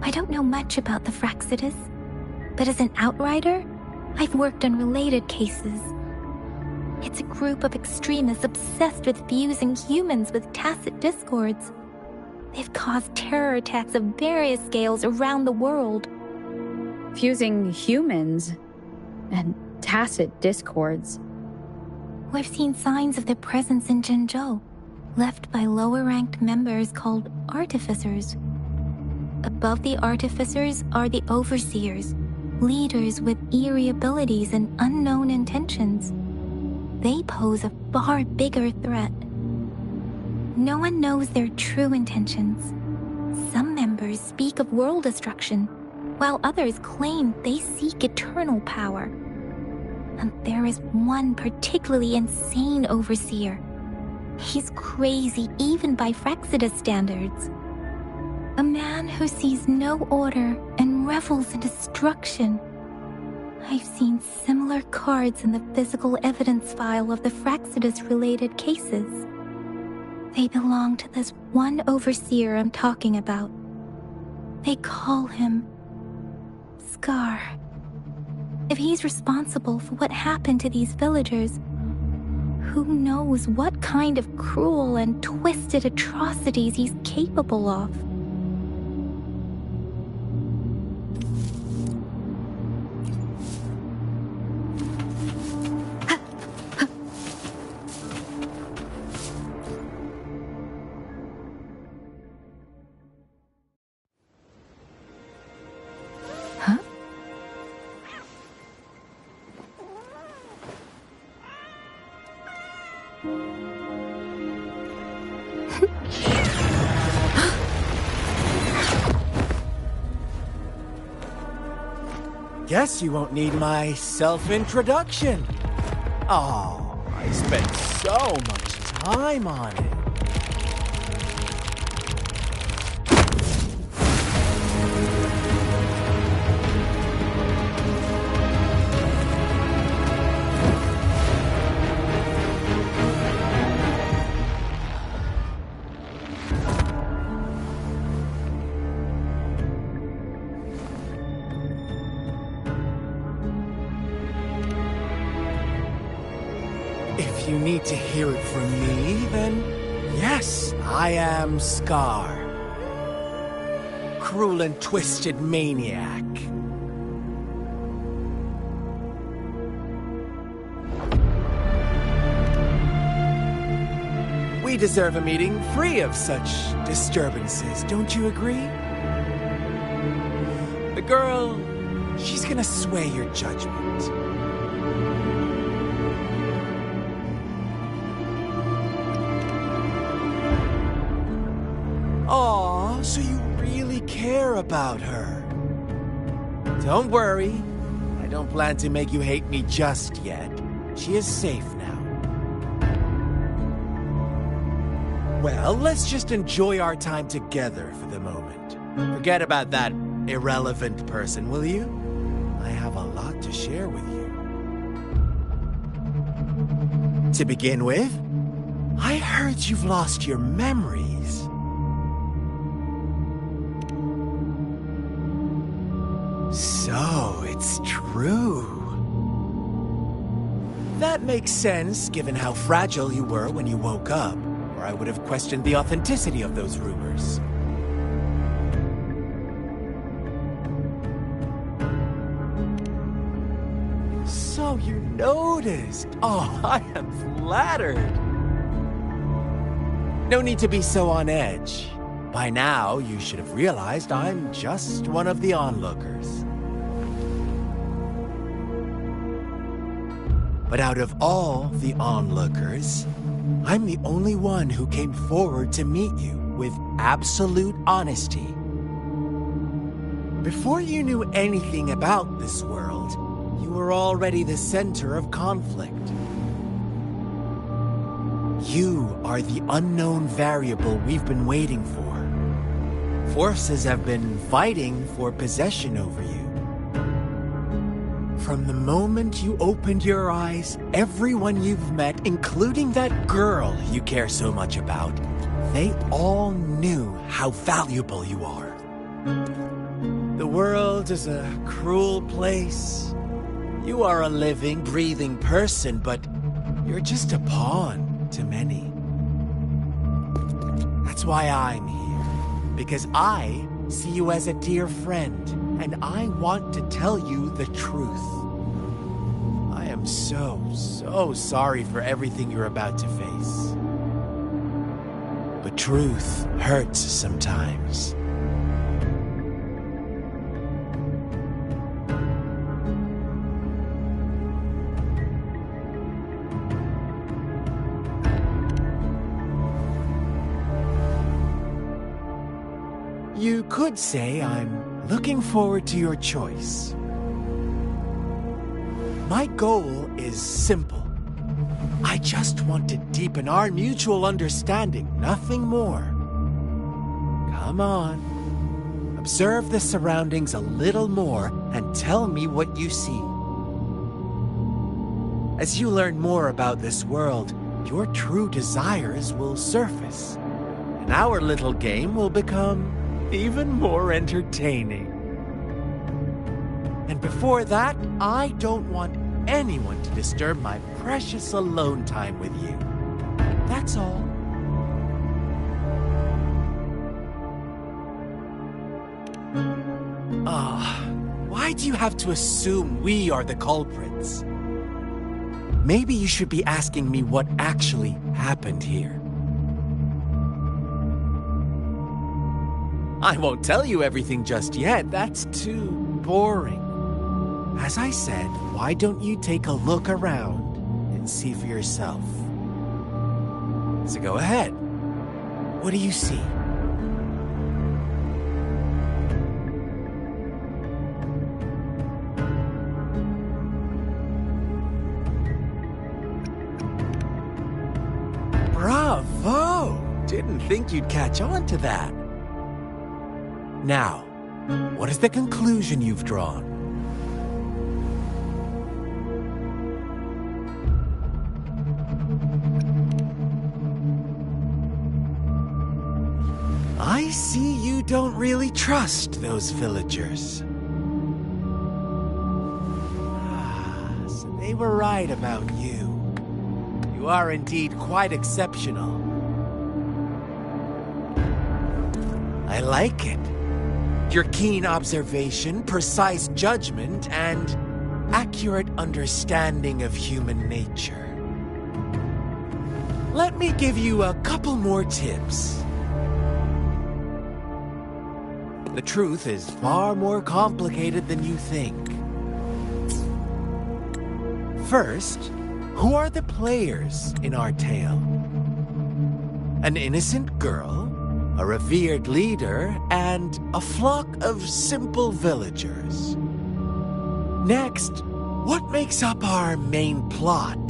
I don't know much about the Fraxidus, but as an outrider, I've worked on related cases. It's a group of extremists obsessed with fusing humans with tacit discords. They've caused terror attacks of various scales around the world. Fusing humans and tacit discords. We've seen signs of their presence in Jinzhou, left by lower-ranked members called artificers. Above the artificers are the overseers, leaders with eerie abilities and unknown intentions. They pose a far bigger threat. No one knows their true intentions. Some members speak of world destruction, while others claim they seek eternal power. And there is one particularly insane overseer. He's crazy even by Fraxidus standards. A man who sees no order and revels in destruction. I've seen similar cards in the physical evidence file of the Fraxidus-related cases. They belong to this one overseer I'm talking about. They call him Scar. If he's responsible for what happened to these villagers, who knows what kind of cruel and twisted atrocities he's capable of. Guess you won't need my self-introduction. Oh, I spent so much time on it. If you need to hear it from me, then yes, I am Scar. Cruel and twisted maniac. We deserve a meeting free of such disturbances, don't you agree? The girl, she's gonna sway your judgment. Aw, so you really care about her. Don't worry, I don't plan to make you hate me just yet. She is safe now. Well, let's just enjoy our time together for the moment. Forget about that irrelevant person, will you? I have a lot to share with you. To begin with, I heard you've lost your memories. So, it's true. That makes sense, given how fragile you were when you woke up. I would have questioned the authenticity of those rumors. So you noticed. Oh, I am flattered. No need to be so on edge. By now, you should have realized I'm just one of the onlookers. But out of all the onlookers, I'm the only one who came forward to meet you with absolute honesty. Before you knew anything about this world, you were already the center of conflict. You are the unknown variable we've been waiting for. Forces have been fighting for possession over you. From the moment you opened your eyes, everyone you've met, including that girl you care so much about, they all knew how valuable you are. The world is a cruel place. You are a living, breathing person, but you're just a pawn to many. That's why I'm here, because I see you as a dear friend, and I want to tell you the truth. I am so sorry for everything you're about to face. But truth hurts sometimes. You could say I'm looking forward to your choice. My goal is simple. I just want to deepen our mutual understanding, nothing more. Come on. Observe the surroundings a little more and tell me what you see. As you learn more about this world, your true desires will surface, and our little game will become even more entertaining. And before that, I don't want anyone to disturb my precious alone time with you. That's all. Why do you have to assume we are the culprits? Maybe you should be asking me what actually happened here. I won't tell you everything just yet. That's too boring. As I said, why don't you take a look around and see for yourself? So go ahead. What do you see? Bravo! Didn't think you'd catch on to that. Now, what is the conclusion you've drawn? I see you don't really trust those villagers. So they were right about you. You are indeed quite exceptional. I like it. Your keen observation, precise judgment, and accurate understanding of human nature. Let me give you a couple more tips. The truth is far more complicated than you think. First, who are the players in our tale? An innocent girl, a revered leader, and a flock of simple villagers. Next, what makes up our main plot?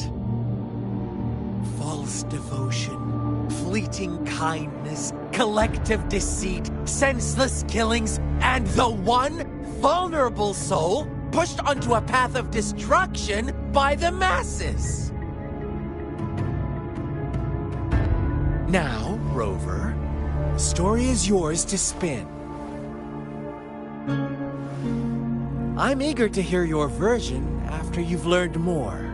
False devotion, fleeting kindness, collective deceit, senseless killings, and the one vulnerable soul pushed onto a path of destruction by the masses. Now, Rover, the story is yours to spin. I'm eager to hear your version after you've learned more.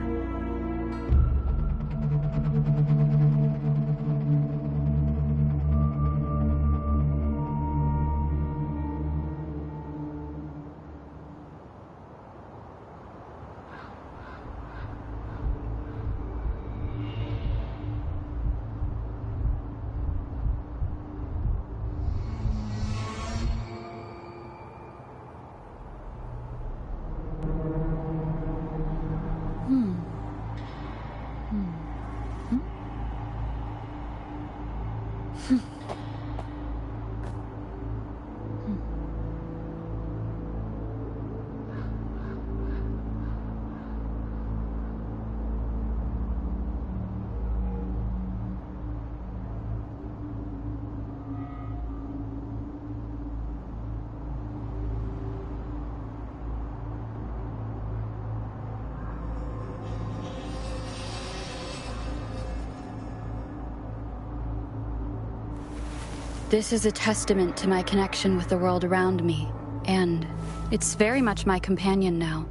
This is a testament to my connection with the world around me, and it's very much my companion now,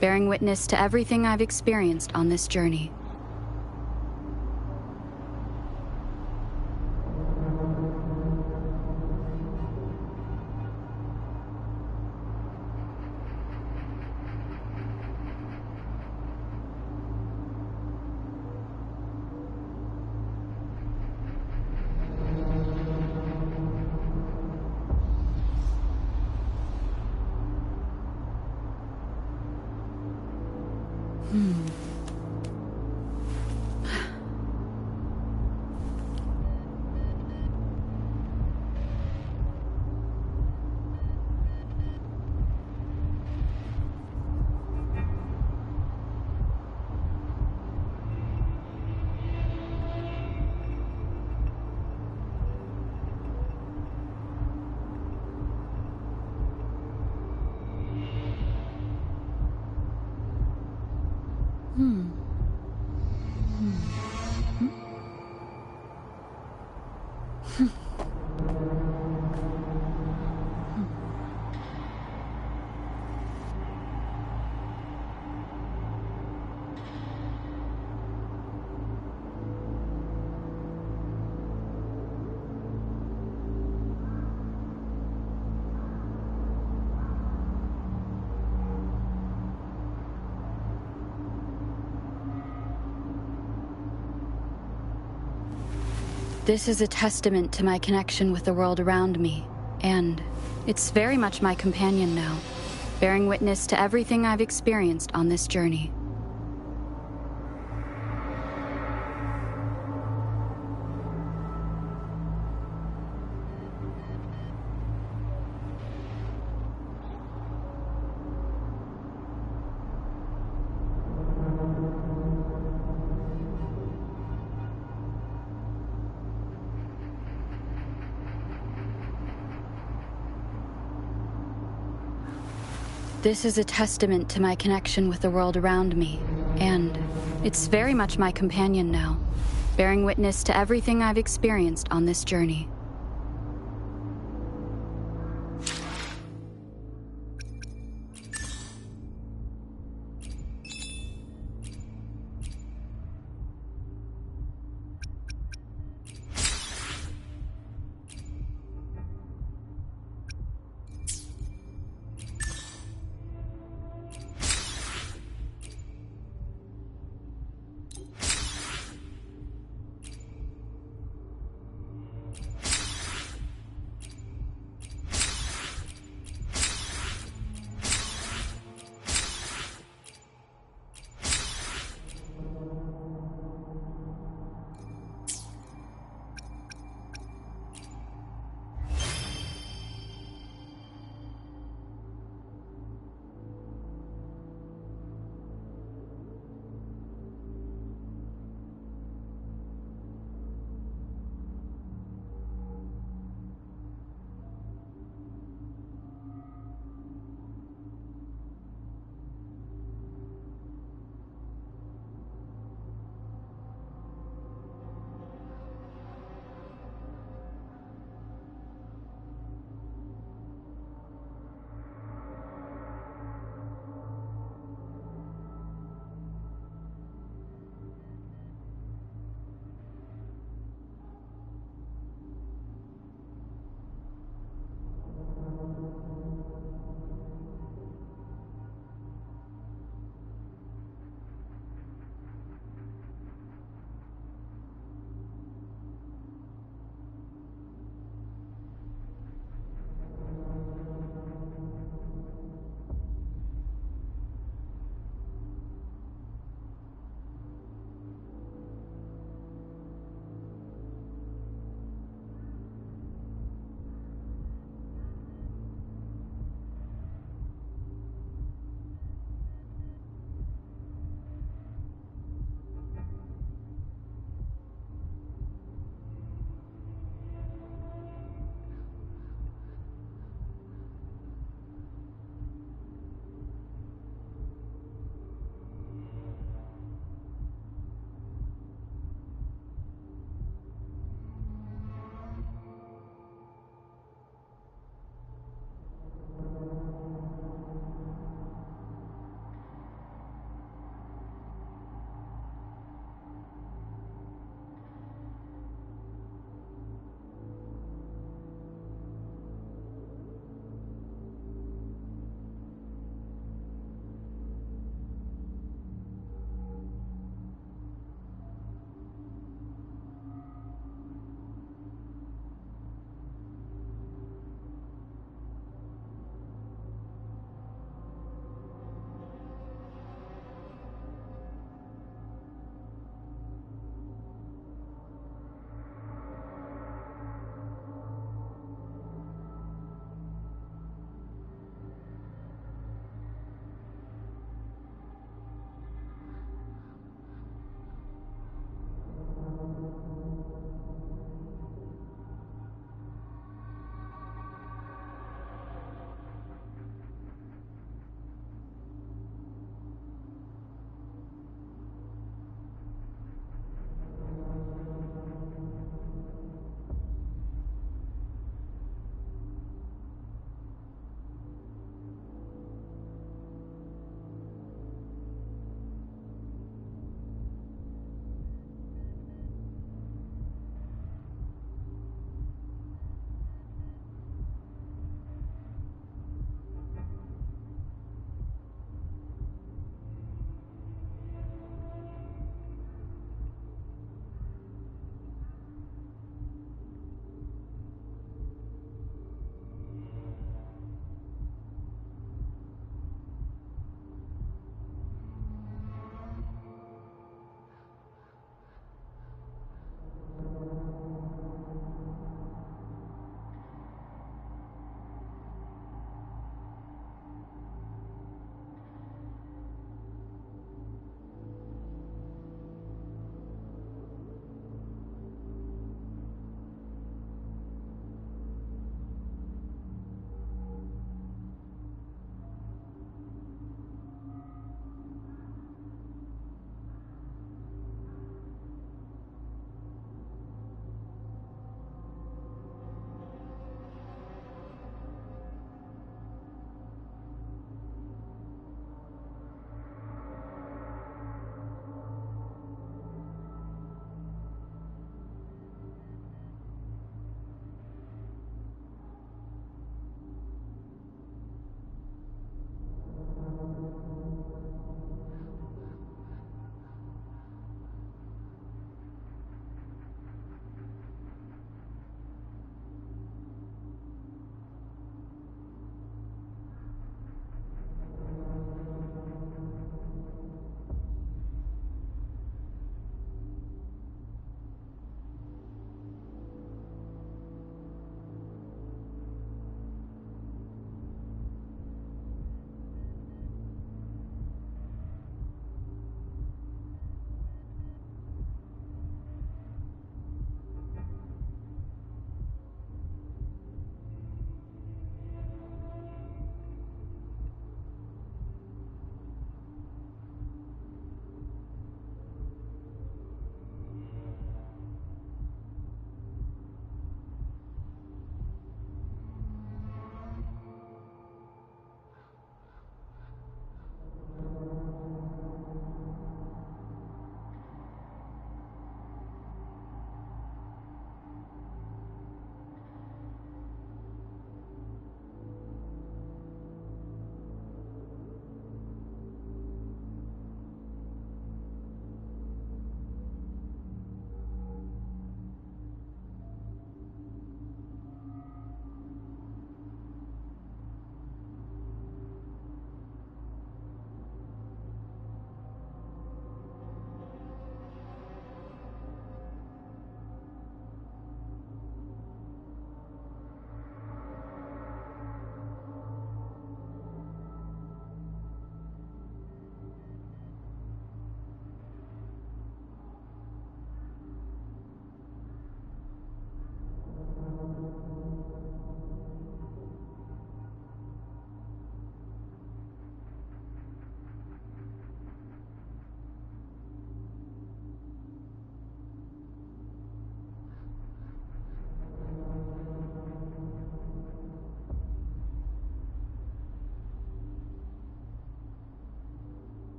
bearing witness to everything I've experienced on this journey. This is a testament to my connection with the world around me, and it's very much my companion now, bearing witness to everything I've experienced on this journey. This is a testament to my connection with the world around me, and it's very much my companion now, bearing witness to everything I've experienced on this journey.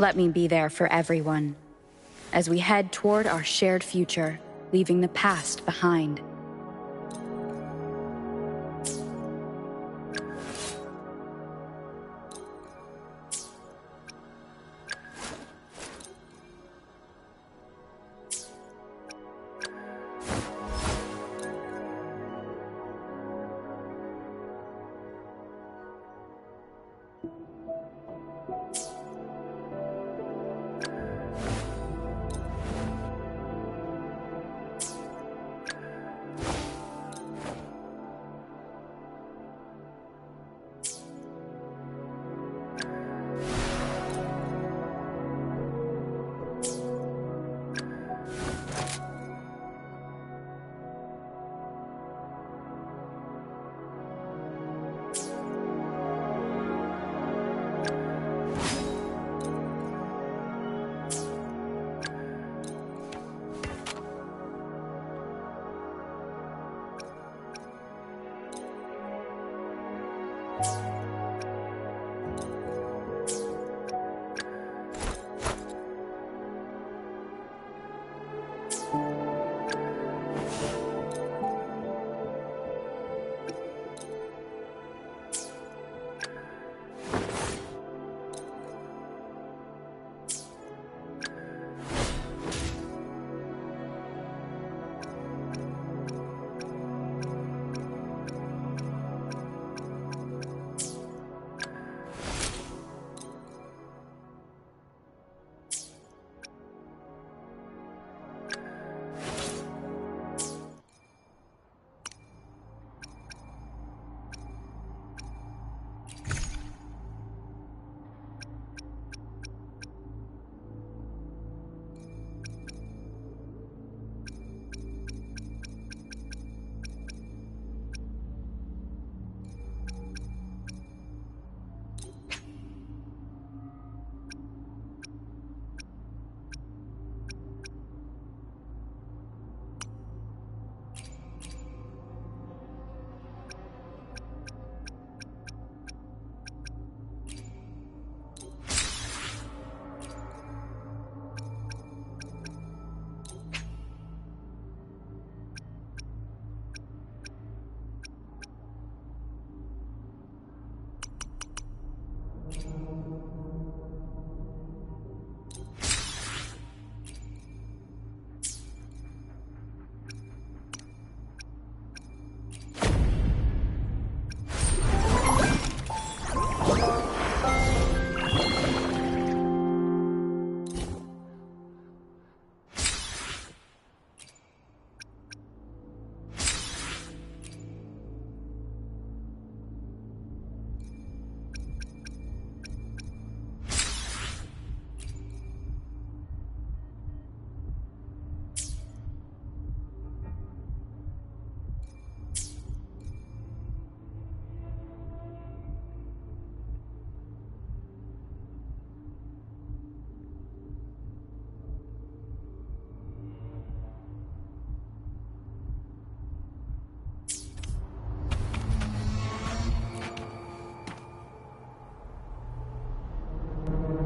Let me be there for everyone, as we head toward our shared future, leaving the past behind.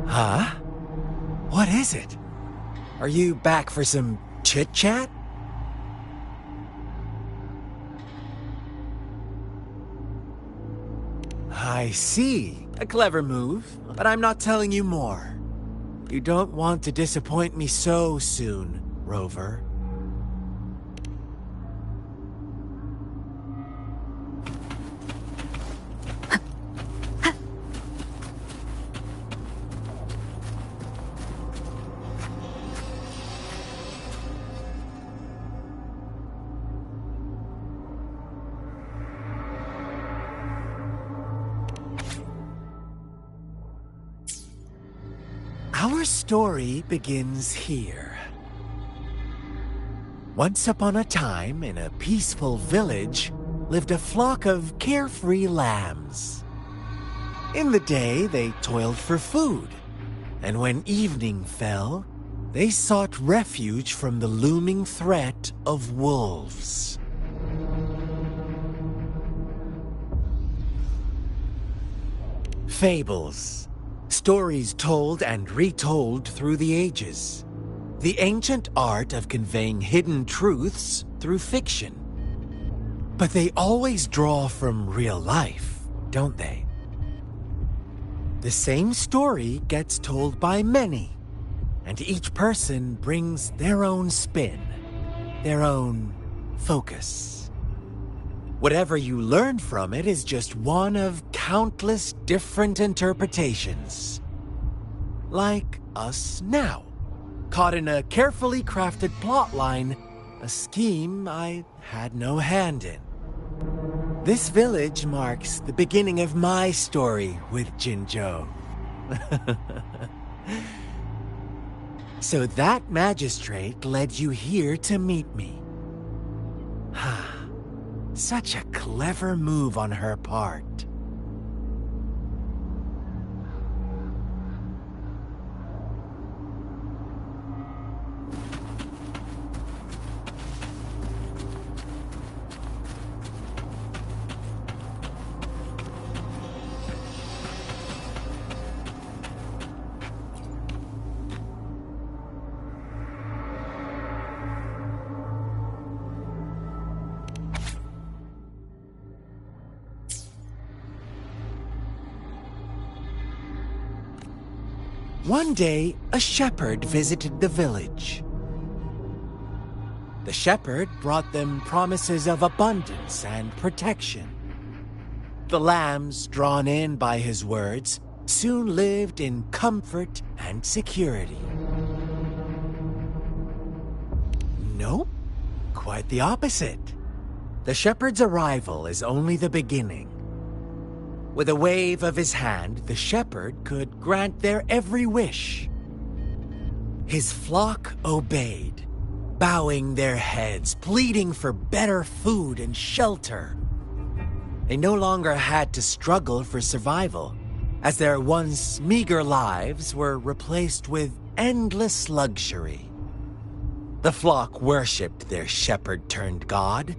Huh? What is it? Are you back for some chit-chat? I see. A clever move, but I'm not telling you more. You don't want to disappoint me so soon, Rover. Our story begins here. Once upon a time, in a peaceful village, lived a flock of carefree lambs. In the day, they toiled for food, and when evening fell, they sought refuge from the looming threat of wolves. Fables, Stories told and retold through the ages. The ancient art of conveying hidden truths through fiction. But they always draw from real life, don't they? The same story gets told by many, and each person brings their own spin, their own focus. Whatever you learn from it is just one of countless different interpretations. Like us now, caught in a carefully crafted plotline, a scheme I had no hand in. This village marks the beginning of my story with Jinzhou. So that magistrate led you here to meet me. Such a clever move on her part. One day, a shepherd visited the village. The shepherd brought them promises of abundance and protection. The lambs, drawn in by his words, soon lived in comfort and security. Nope, quite the opposite. The shepherd's arrival is only the beginning. With a wave of his hand, the shepherd could grant their every wish. His flock obeyed, bowing their heads, pleading for better food and shelter. They no longer had to struggle for survival, as their once meager lives were replaced with endless luxury. The flock worshipped their shepherd-turned-god,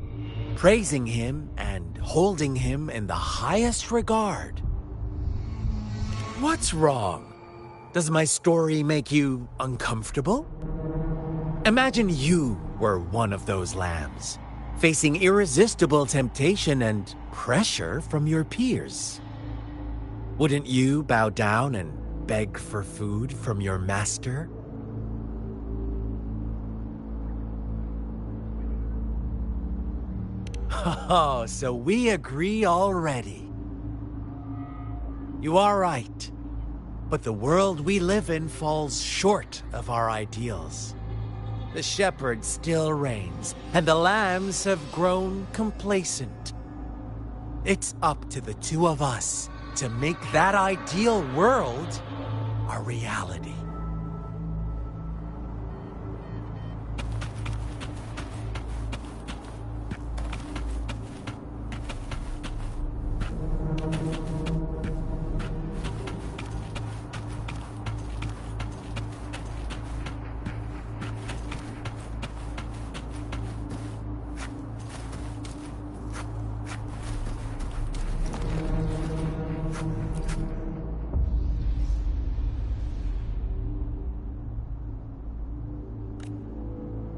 praising him and holding him in the highest regard. What's wrong? Does my story make you uncomfortable? Imagine you were one of those lambs, facing irresistible temptation and pressure from your peers. Wouldn't you bow down and beg for food from your master? Oh, so we agree already. You are right, but the world we live in falls short of our ideals. The shepherd still reigns, and the lambs have grown complacent. It's up to the two of us to make that ideal world a reality.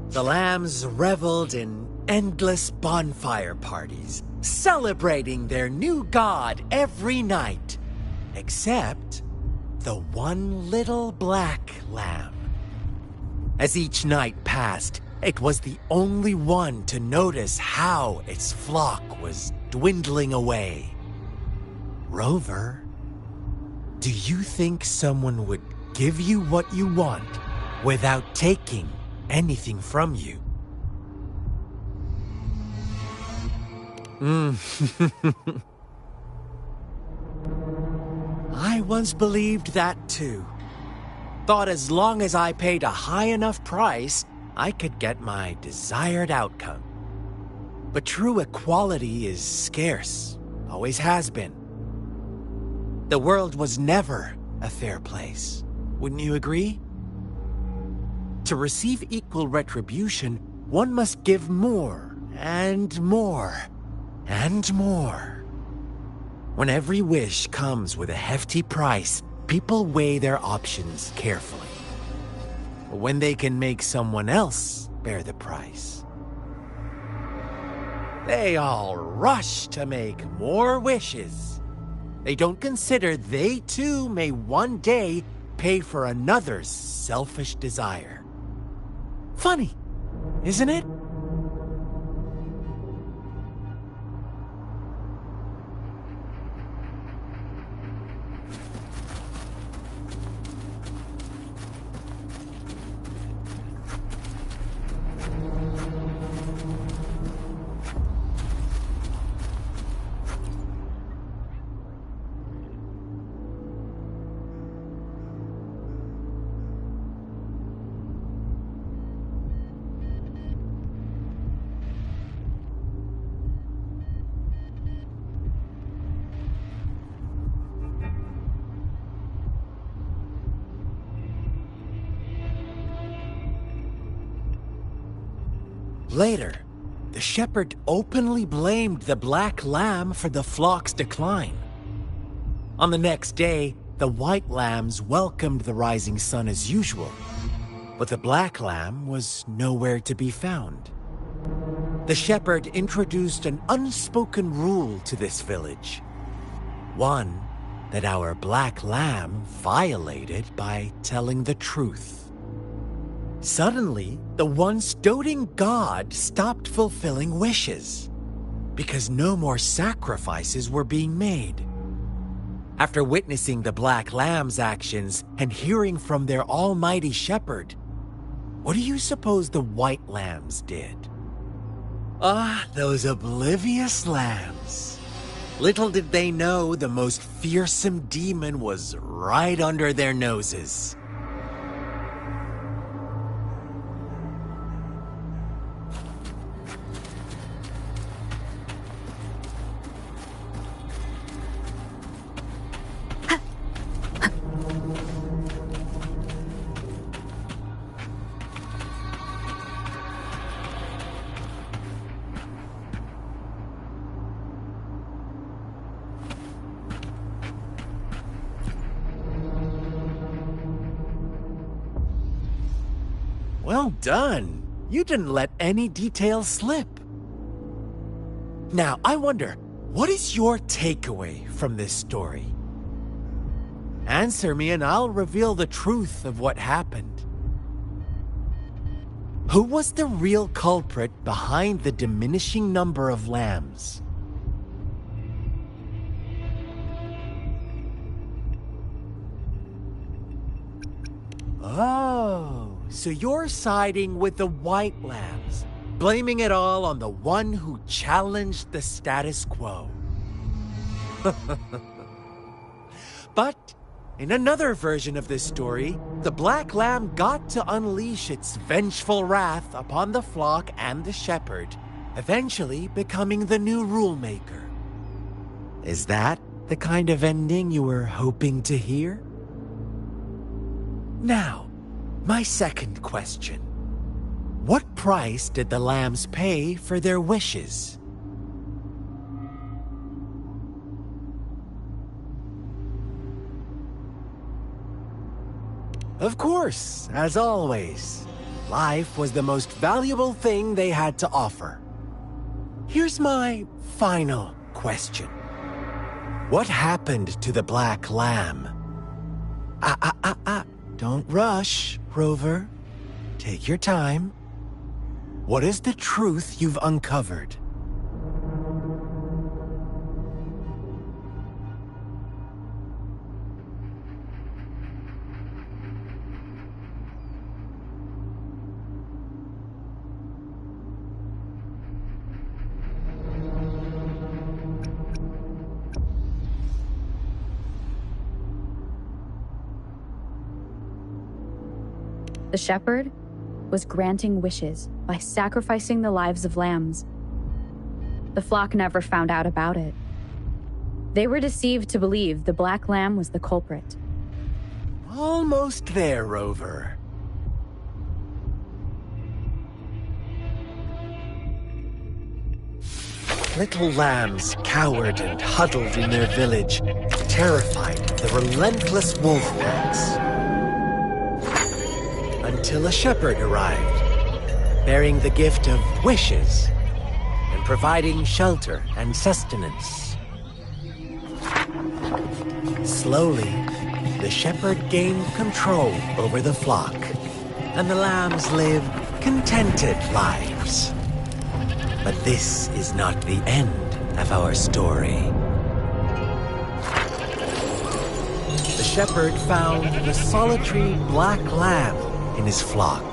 The lambs reveled in endless bonfire parties, celebrating their new god every night, except the one little black lamb. As each night passed, it was the only one to notice how its flock was dwindling away. Rover, do you think someone would give you what you want without taking anything from you? I once believed that too. Thought as long as I paid a high enough price, I could get my desired outcome. But true equality is scarce, always has been. The world was never a fair place, wouldn't you agree? To receive equal retribution, one must give more, and more, and more. When every wish comes with a hefty price, people weigh their options carefully. But when they can make someone else bear the price, they all rush to make more wishes. They don't consider they too may one day pay for another's selfish desire. Funny, isn't it? Later, the shepherd openly blamed the black lamb for the flock's decline. On the next day, the white lambs welcomed the rising sun as usual, but the black lamb was nowhere to be found. The shepherd introduced an unspoken rule to this village. One that our black lamb violated by telling the truth. Suddenly, the once doting god stopped fulfilling wishes because no more sacrifices were being made. After witnessing the black lamb's actions and hearing from their almighty shepherd, what do you suppose the white lambs did? Those oblivious lambs. Little did they know the most fearsome demon was right under their noses. Well done. You didn't let any details slip. Now, I wonder, what is your takeaway from this story? Answer me and I'll reveal the truth of what happened. Who was the real culprit behind the diminishing number of lambs? Oh, so you're siding with the white lambs, blaming it all on the one who challenged the status quo. But in another version of this story, the black lamb got to unleash its vengeful wrath upon the flock and the shepherd, eventually becoming the new rule maker. Is that the kind of ending you were hoping to hear? Now, my second question. What price did the lambs pay for their wishes? Of course, as always, life was the most valuable thing they had to offer. Here's my final question. What happened to the black lamb? Don't rush, Rover. Take your time. What is the truth you've uncovered? The shepherd was granting wishes by sacrificing the lives of lambs. The flock never found out about it. They were deceived to believe the black lamb was the culprit. Almost there, Rover. little lambs cowered and huddled in their village, terrified of the relentless wolf packs. Until a shepherd arrived, bearing the gift of wishes and providing shelter and sustenance. Slowly, the shepherd gained control over the flock, and the lambs lived contented lives. But this is not the end of our story. The shepherd found the solitary black lamb in his flock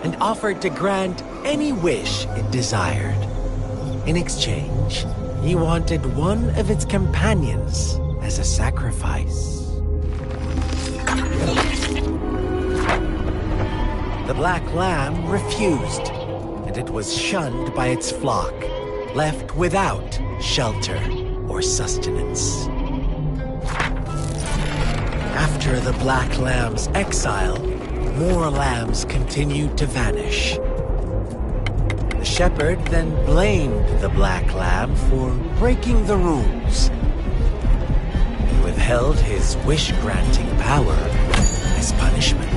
and offered to grant any wish it desired. In exchange, he wanted one of its companions as a sacrifice. The black lamb refused, and it was shunned by its flock, left without shelter or sustenance. After the black lamb's exile, more lambs continued to vanish. The shepherd then blamed the black lamb for breaking the rules. He withheld his wish-granting power as punishment.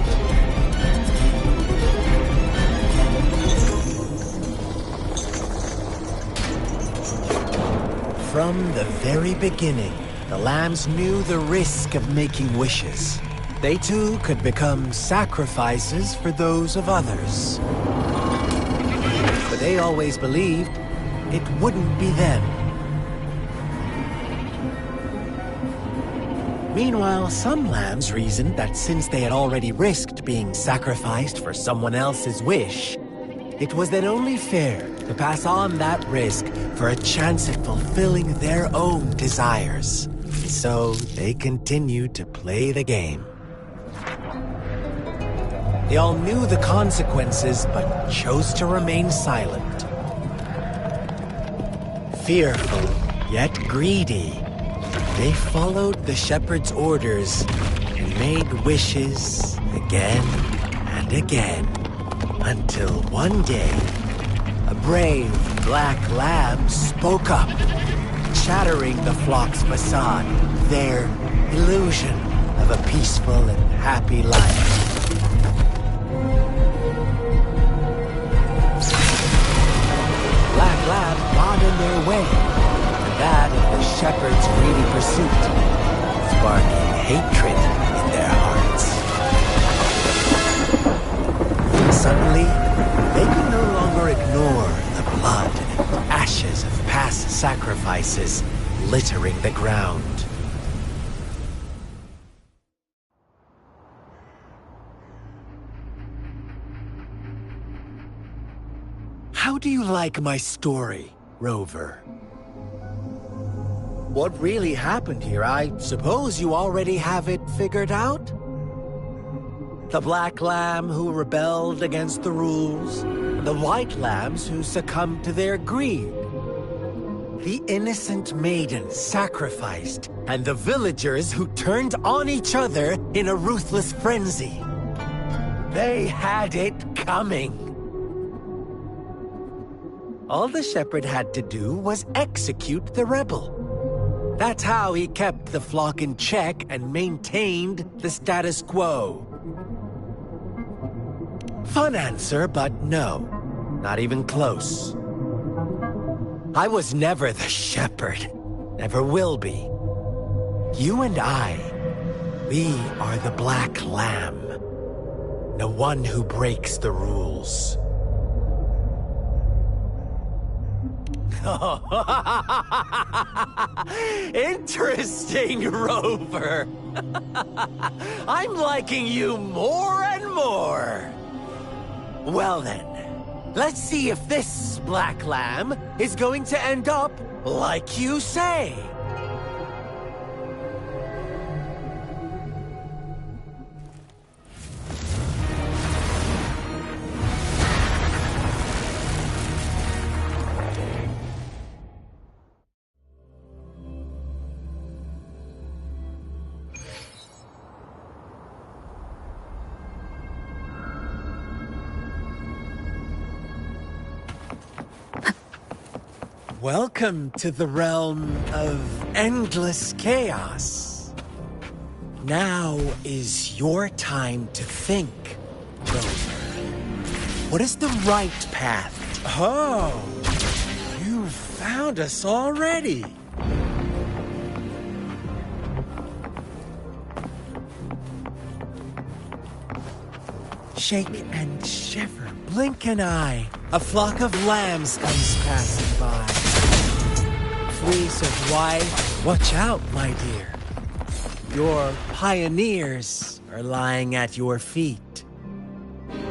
From the very beginning, the lambs knew the risk of making wishes. They too could become sacrifices for those of others. But they always believed it wouldn't be them. Meanwhile, some lambs reasoned that since they had already risked being sacrificed for someone else's wish, it was then only fair to pass on that risk for a chance at fulfilling their own desires. And so they continued to play the game. They all knew the consequences, but chose to remain silent. Fearful, yet greedy, they followed the shepherd's orders and made wishes again and again, until one day, a brave black lamb spoke up, shattering the flock's facade, their illusion of a peaceful and happy life. Black lamb got in their way, and that of the shepherd's greedy pursuit, sparking hatred in their hearts. Suddenly, they could no longer ignore the blood and ashes of past sacrifices littering the ground. How do you like my story, Rover? What really happened here? I suppose you already have it figured out? The black lamb who rebelled against the rules, the white lambs who succumbed to their greed. The innocent maiden sacrificed, and the villagers who turned on each other in a ruthless frenzy. They had it coming. All the shepherd had to do was execute the rebel. That's how he kept the flock in check and maintained the status quo. Fun answer, but no. Not even close. I was never the shepherd. Never will be. You and I, we are the black lamb. The one who breaks the rules. Interesting, Rover. I'm liking you more and more. Well then, let's see if this black lamb is going to end up like you say. Welcome to the realm of endless chaos. Now is your time to think, Rover. What is the right path? Oh, you found us already. Shake and shiver, blink an eye. A flock of lambs comes passing by. Fleece of white, watch out, my dear. Your pioneers are lying at your feet.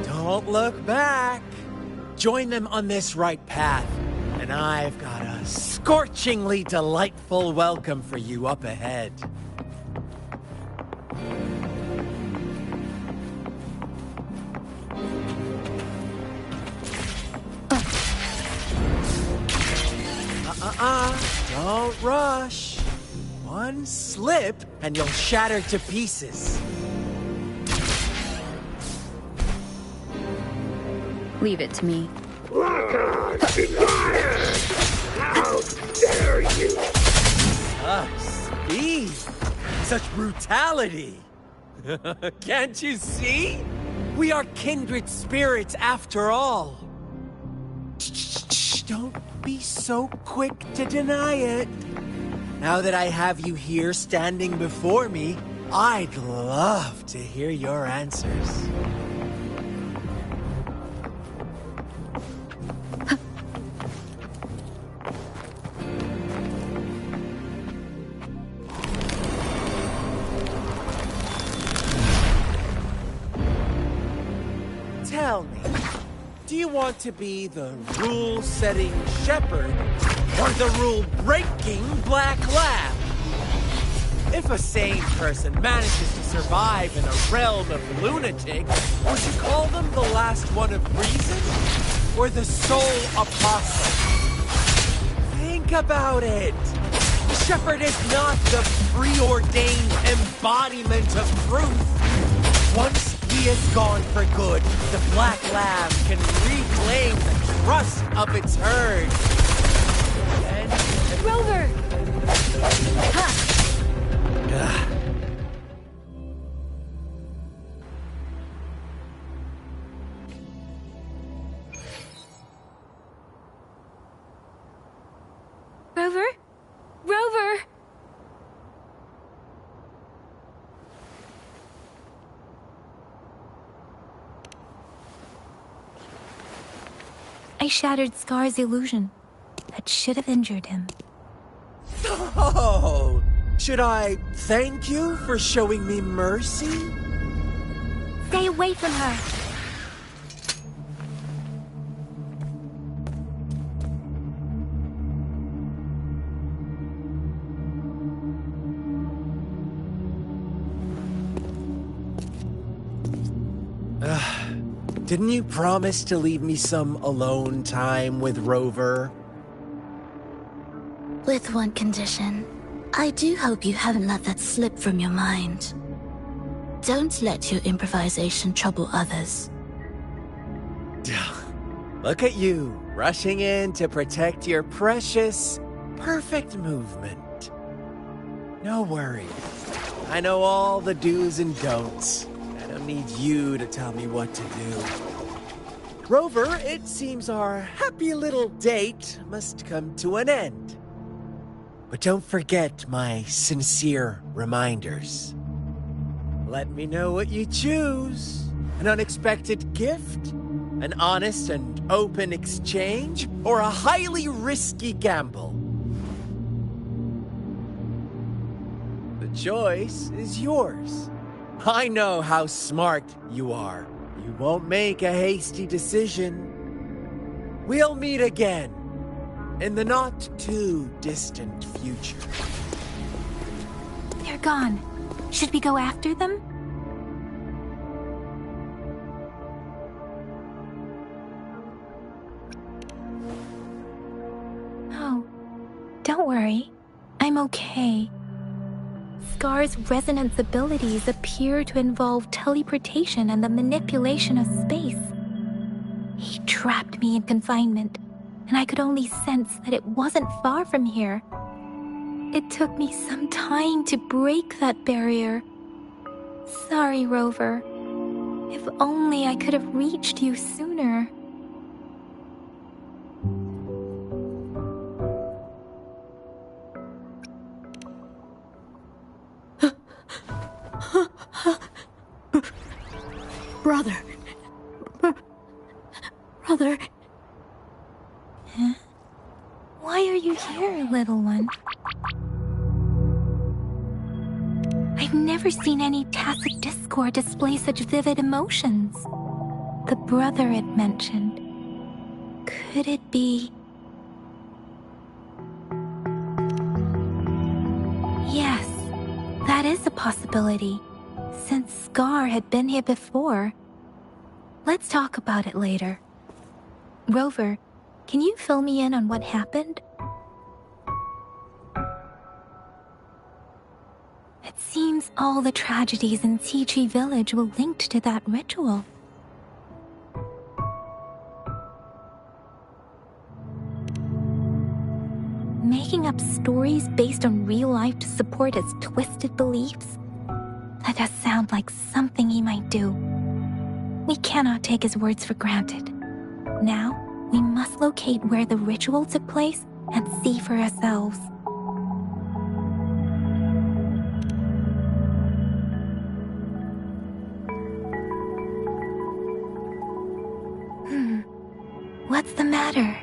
Don't look back. Join them on this right path, and I've got a scorchingly delightful welcome for you up ahead. Don't rush. One slip, and you'll shatter to pieces. Leave it to me. How dare you! Such speed! Such brutality! Can't you see? We are kindred spirits after all. Shh, don't be so quick to deny it. Now that I have you here standing before me, I'd love to hear your answers. Tell me, do you want to be the rule-setting shepherd or the rule-breaking black lab? If a sane person manages to survive in a realm of lunatics, would you call them the last one of reason or the sole apostle? Think about it. The shepherd is not the preordained embodiment of truth. Once he is gone for good, the black lamb can reclaim the trust of its herd. Rover! Rover? Rover! I shattered Scar's illusion. That should have injured him. Oh! Should I thank you for showing me mercy? Stay away from her! Didn't you promise to leave me some alone time with Rover? With one condition. I do hope you haven't let that slip from your mind. Don't let your improvisation trouble others. Look at you, rushing in to protect your precious, perfect movement. No worries. I know all the do's and don'ts. I don't need you to tell me what to do. Rover, it seems our happy little date must come to an end. But don't forget my sincere reminders. Let me know what you choose. An unexpected gift? An honest and open exchange? Or a highly risky gamble? The choice is yours. I know how smart you are. You won't make a hasty decision. We'll meet again in the not-too-distant future. They're gone. Should we go after them? No. Don't worry. I'm okay. Scar's resonance abilities appear to involve teleportation and the manipulation of space. He trapped me in confinement, and I could only sense that it wasn't far from here. It took me some time to break that barrier. Sorry, Rover. If only I could have reached you sooner. Brother. Brother. Huh? Why are you here, little one? I've never seen any tacit discord display such vivid emotions. The brother it mentioned. Could it be... Yes, that is a possibility, since Scar had been here before. Let's talk about it later. Rover, can you fill me in on what happened? It seems all the tragedies in Tea Village were linked to that ritual. Making up stories based on real life to support his twisted beliefs? That does sound like something he might do. We cannot take his words for granted. Now, we must locate where the ritual took place and see for ourselves. What's the matter?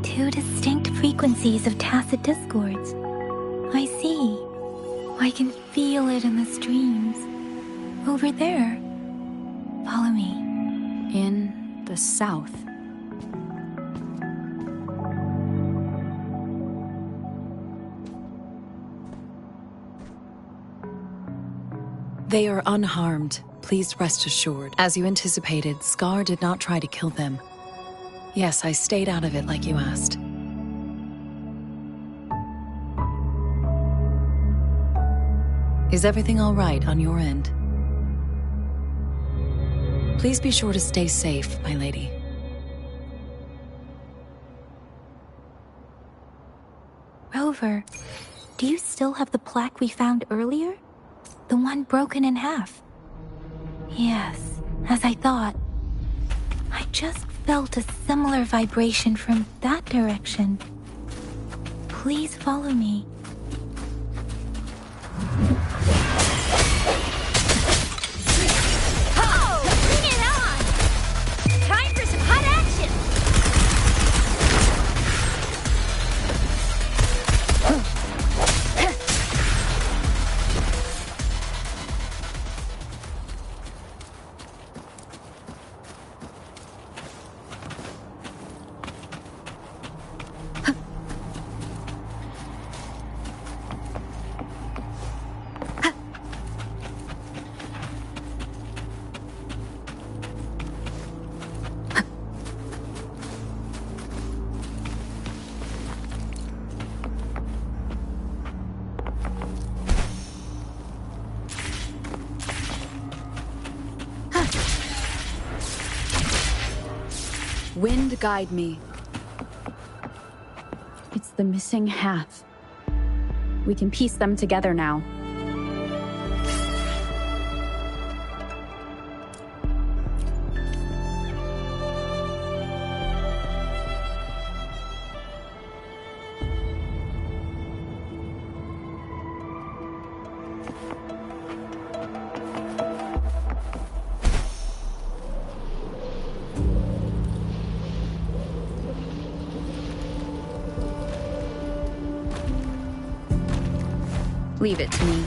Two distinct frequencies of tacit discords. I see. I can feel it in the streams. Over there. Follow me. In the south. They are unharmed. Please rest assured. As you anticipated, Scar did not try to kill them. Yes, I stayed out of it like you asked. Is everything all right on your end? Please be sure to stay safe, my lady. Rover, do you still have the plaque we found earlier? The one broken in half? Yes, as I thought. I just felt a similar vibration from that direction. Please follow me. Oh, bring it on! Time for some hot action! Wind guide me. It's the missing half. We can piece them together now. Leave it to me.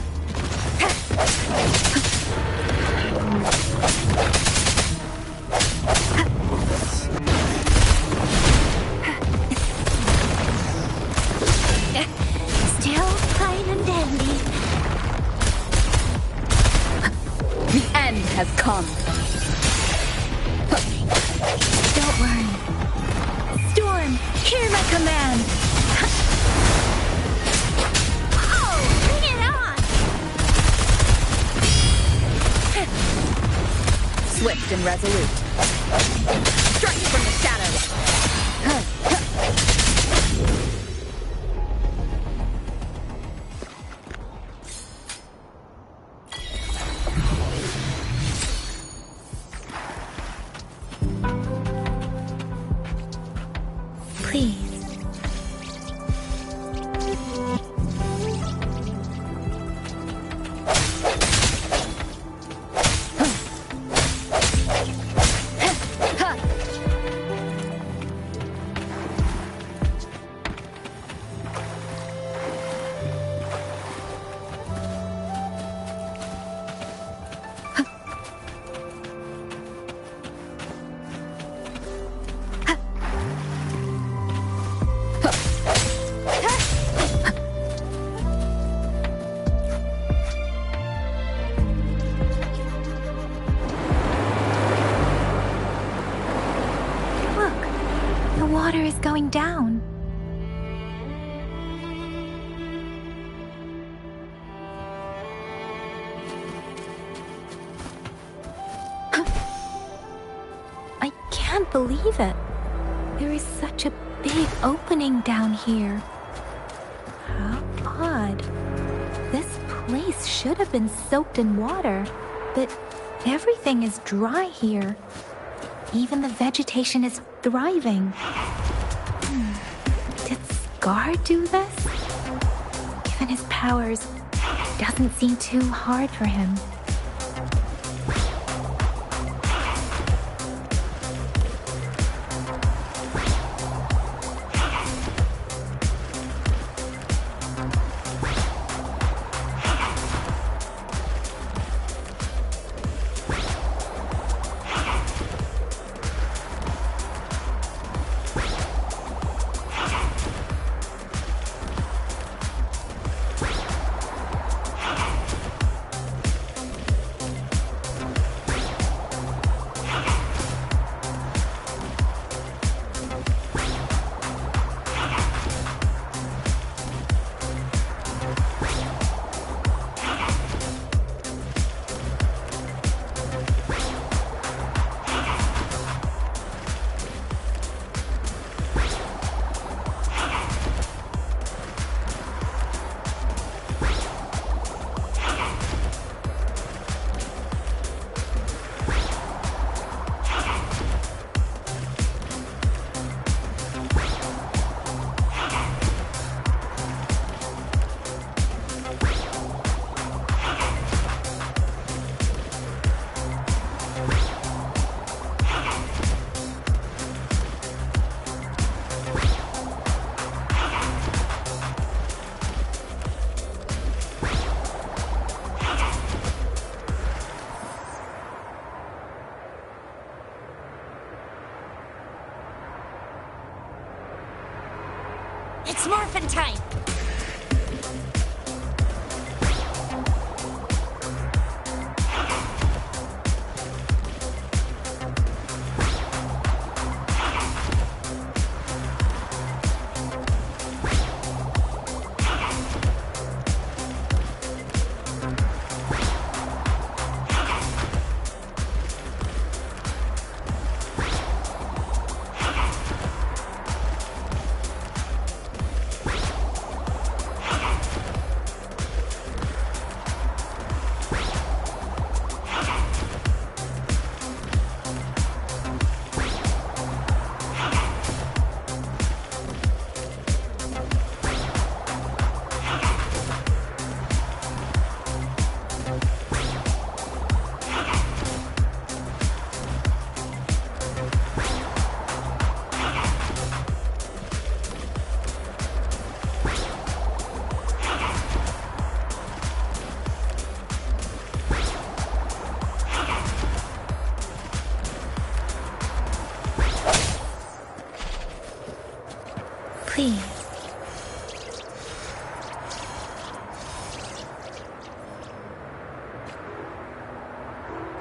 Still fine and dandy. The end has come. Don't worry. Storm, hear my command. resolute. Strike from the shadows! Please. Water is going down. I can't believe it. There is such a big opening down here. How odd. This place should have been soaked in water, but everything is dry here. Even the vegetation is thriving. Did Scar do this? Given his powers, it doesn't seem too hard for him. It's morphin' time! Please.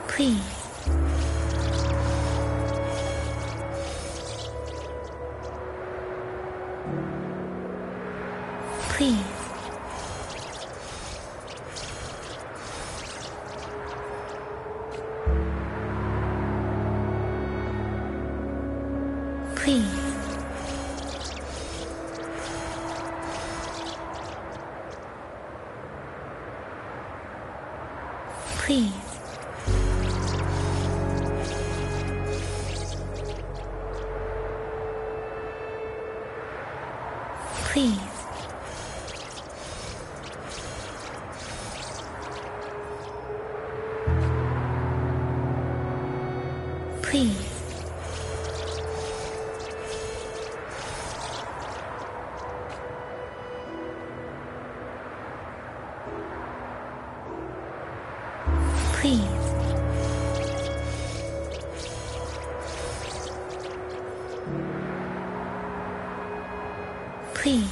Please. Please. Please. Please. Please. Please. Please.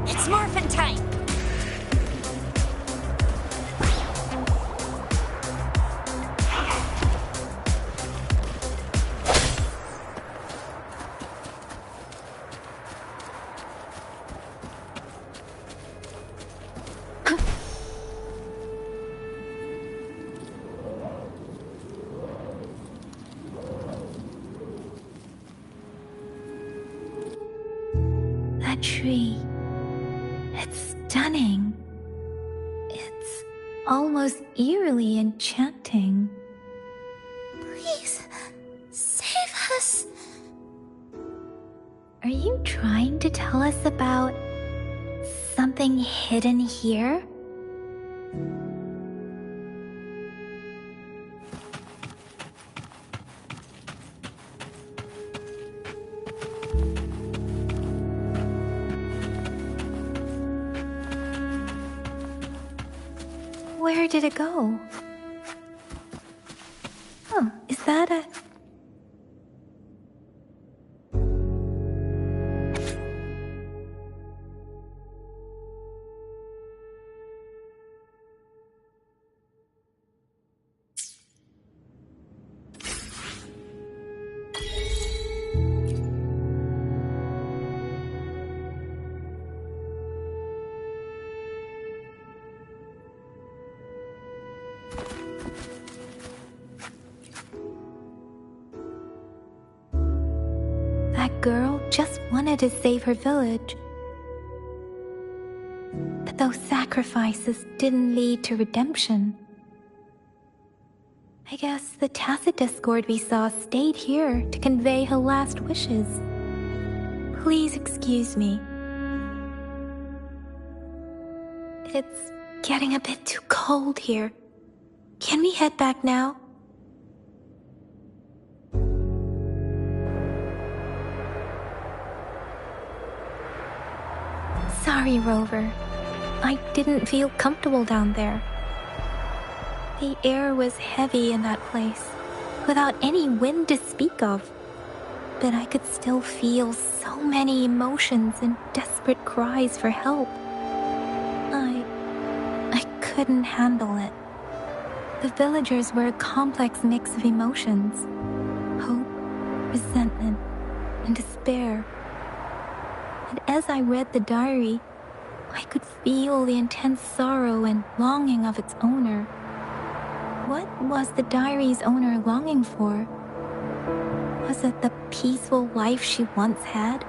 It's morphin' time! That tree. It's stunning. It's almost eerily enchanting. Please, save us. Are you trying to tell us about something hidden here? Where did it go? Huh, is that a... That girl just wanted to save her village. But those sacrifices didn't lead to redemption. I guess the tacit discord we saw stayed here to convey her last wishes. Please excuse me. It's getting a bit too cold here. Can we head back now? Sorry, Rover. I didn't feel comfortable down there. The air was heavy in that place, without any wind to speak of. But I could still feel so many emotions and desperate cries for help. I couldn't handle it. The villagers were a complex mix of emotions. Hope, resentment, and despair. And as I read the diary, I could feel the intense sorrow and longing of its owner. What was the diary's owner longing for? Was it the peaceful life she once had?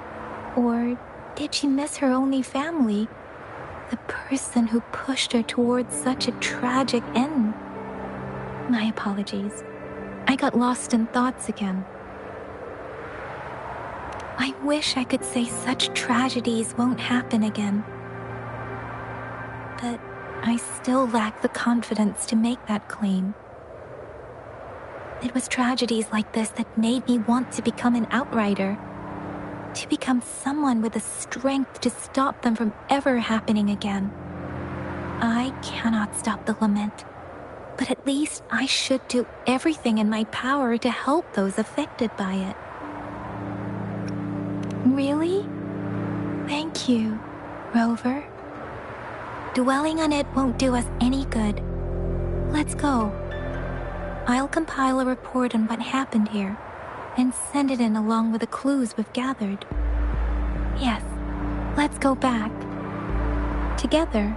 Or did she miss her only family? The person who pushed her towards such a tragic end? My apologies. I got lost in thoughts again. I wish I could say such tragedies won't happen again. But I still lack the confidence to make that claim. It was tragedies like this that made me want to become an outrider. To become someone with the strength to stop them from ever happening again. I cannot stop the lament, but at least I should do everything in my power to help those affected by it. Really? Thank you, Rover. Dwelling on it won't do us any good. Let's go. I'll compile a report on what happened here and send it in along with the clues we've gathered. Yes, let's go back. Together.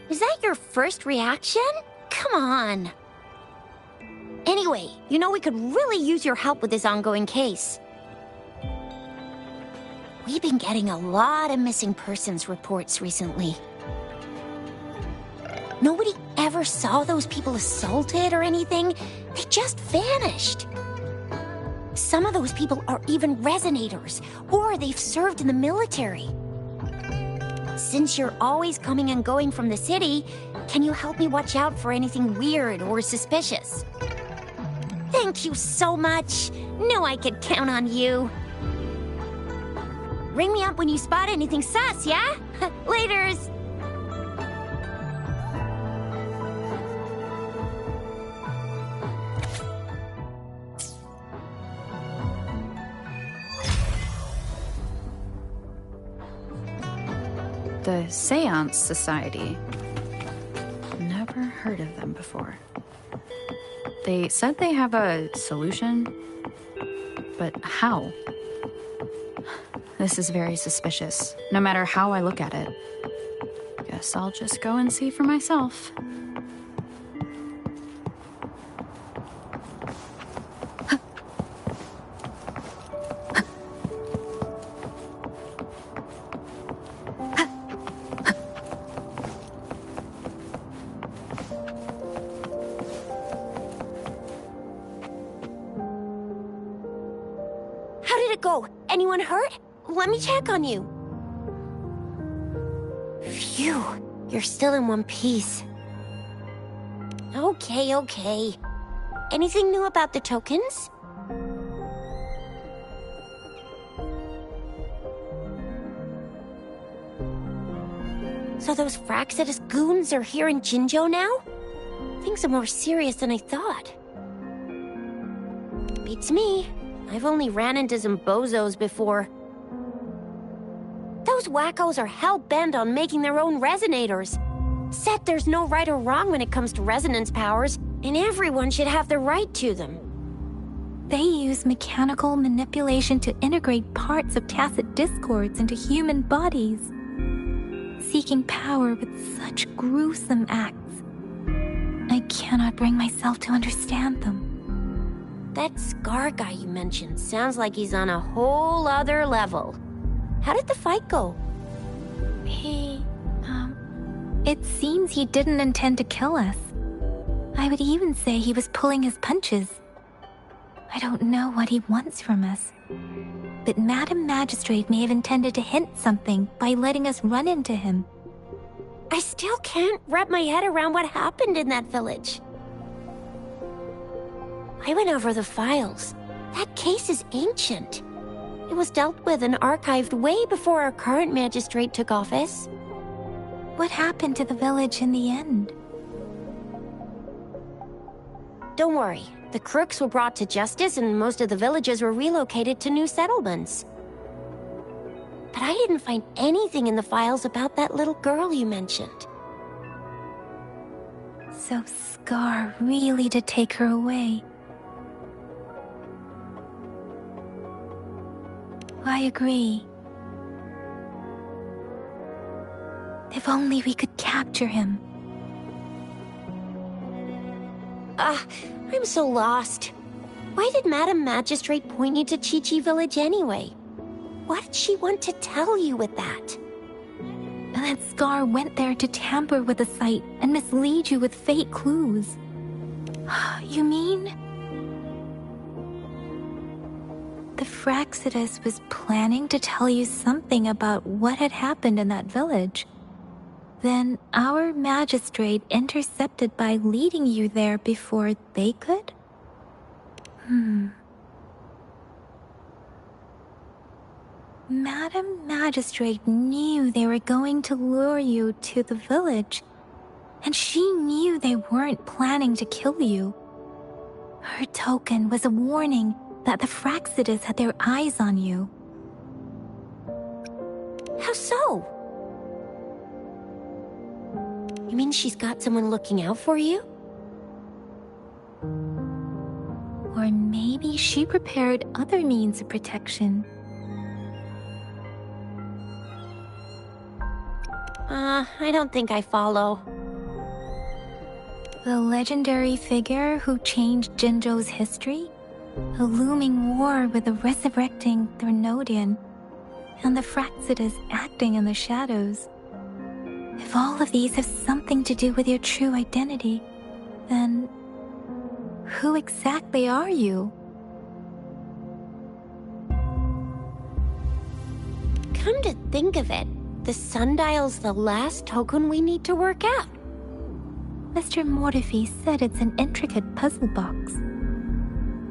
Is that your first reaction? Come on. Anyway, you know we could really use your help with this ongoing case. We've been getting a lot of missing persons reports recently. Nobody ever saw those people assaulted or anything. They just vanished. Some of those people are even resonators, or they've served in the military. Since you're always coming and going from the city, can you help me watch out for anything weird or suspicious? Thank you so much. Knew I could count on you. Ring me up when you spot anything sus, yeah? Laters. The Seance Society. Never heard of them before. They said they have a solution, but how? This is very suspicious, no matter how I look at it. Guess I'll just go and see for myself. Anyone hurt? Let me check on you. Phew, you're still in one piece. Okay. Anything new about the tokens? So those Fraxidus goons are here in Jinzhou now? Things are more serious than I thought. Beats me. I've only ran into some bozos before. Those wackos are hell-bent on making their own resonators. Said there's no right or wrong when it comes to resonance powers, and everyone should have the right to them. They use mechanical manipulation to integrate parts of tacit discords into human bodies, seeking power with such gruesome acts. I cannot bring myself to understand them. That Scar guy you mentioned sounds like he's on a whole other level. How did the fight go? It seems he didn't intend to kill us. I would even say he was pulling his punches. I don't know what he wants from us. But Madam Magistrate may have intended to hint something by letting us run into him. I still can't wrap my head around what happened in that village. I went over the files. That case is ancient. It was dealt with and archived way before our current magistrate took office. What happened to the village in the end? Don't worry. The crooks were brought to justice and most of the villagers were relocated to new settlements. But I didn't find anything in the files about that little girl you mentioned. So Scar really did take her away. I agree. If only we could capture him. I'm so lost. Why did Madam Magistrate point you to Chi-Chi Village anyway? What did she want to tell you with that? That Scar went there to tamper with the site and mislead you with fake clues. You mean? The Fraxidus was planning to tell you something about what had happened in that village. Then our magistrate intercepted by leading you there before they could? Madam Magistrate knew they were going to lure you to the village, and she knew they weren't planning to kill you. Her token was a warning that the Fraxidus had their eyes on you. How so? You mean she's got someone looking out for you? Or maybe she prepared other means of protection. I don't think I follow. The legendary figure who changed Jinzhou's history? A looming war with the resurrecting Threnodian, and the Fraxidas acting in the shadows. If all of these have something to do with your true identity, then who exactly are you? Come to think of it, the sundial's the last token we need to work out. Mr. Mortefi said it's an intricate puzzle box.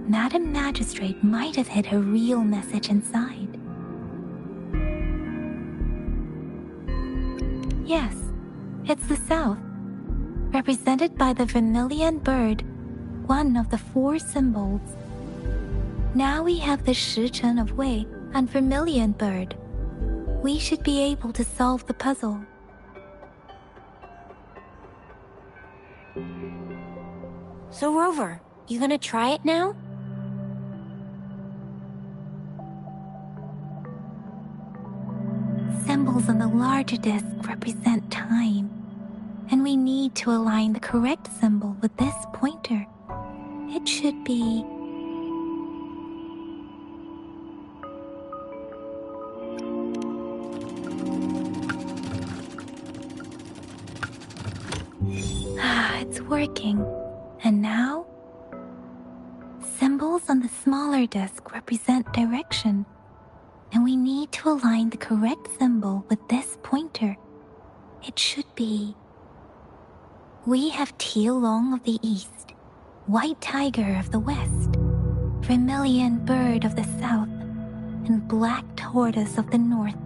Madam Magistrate might have hid a real message inside. Yes, it's the South, represented by the vermilion bird, one of the 4 symbols. Now we have the Shichen of Wei and vermilion bird. We should be able to solve the puzzle. So Rover, you gonna try it now? Symbols on the larger disc represent time, and we need to align the correct symbol with this pointer. It should be... it's working. And now? Symbols on the smaller disc represent direction, and we need to align the correct symbol with this pointer. It should be... We have Tielong of the east, White Tiger of the west, Vermilion Bird of the south, and Black Tortoise of the north.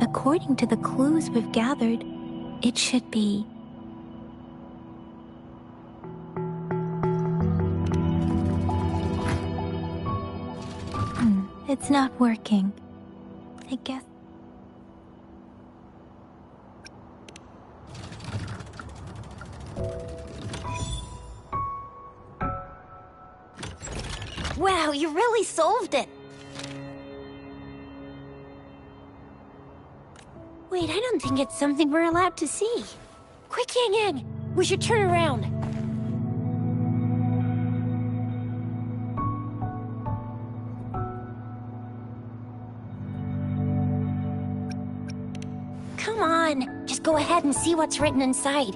According to the clues we've gathered, it should be... It's not working. I guess... Wow, you really solved it! Wait, I don't think it's something we're allowed to see. Quick, Yang Yang! We should turn around. Come on, just go ahead and see what's written inside.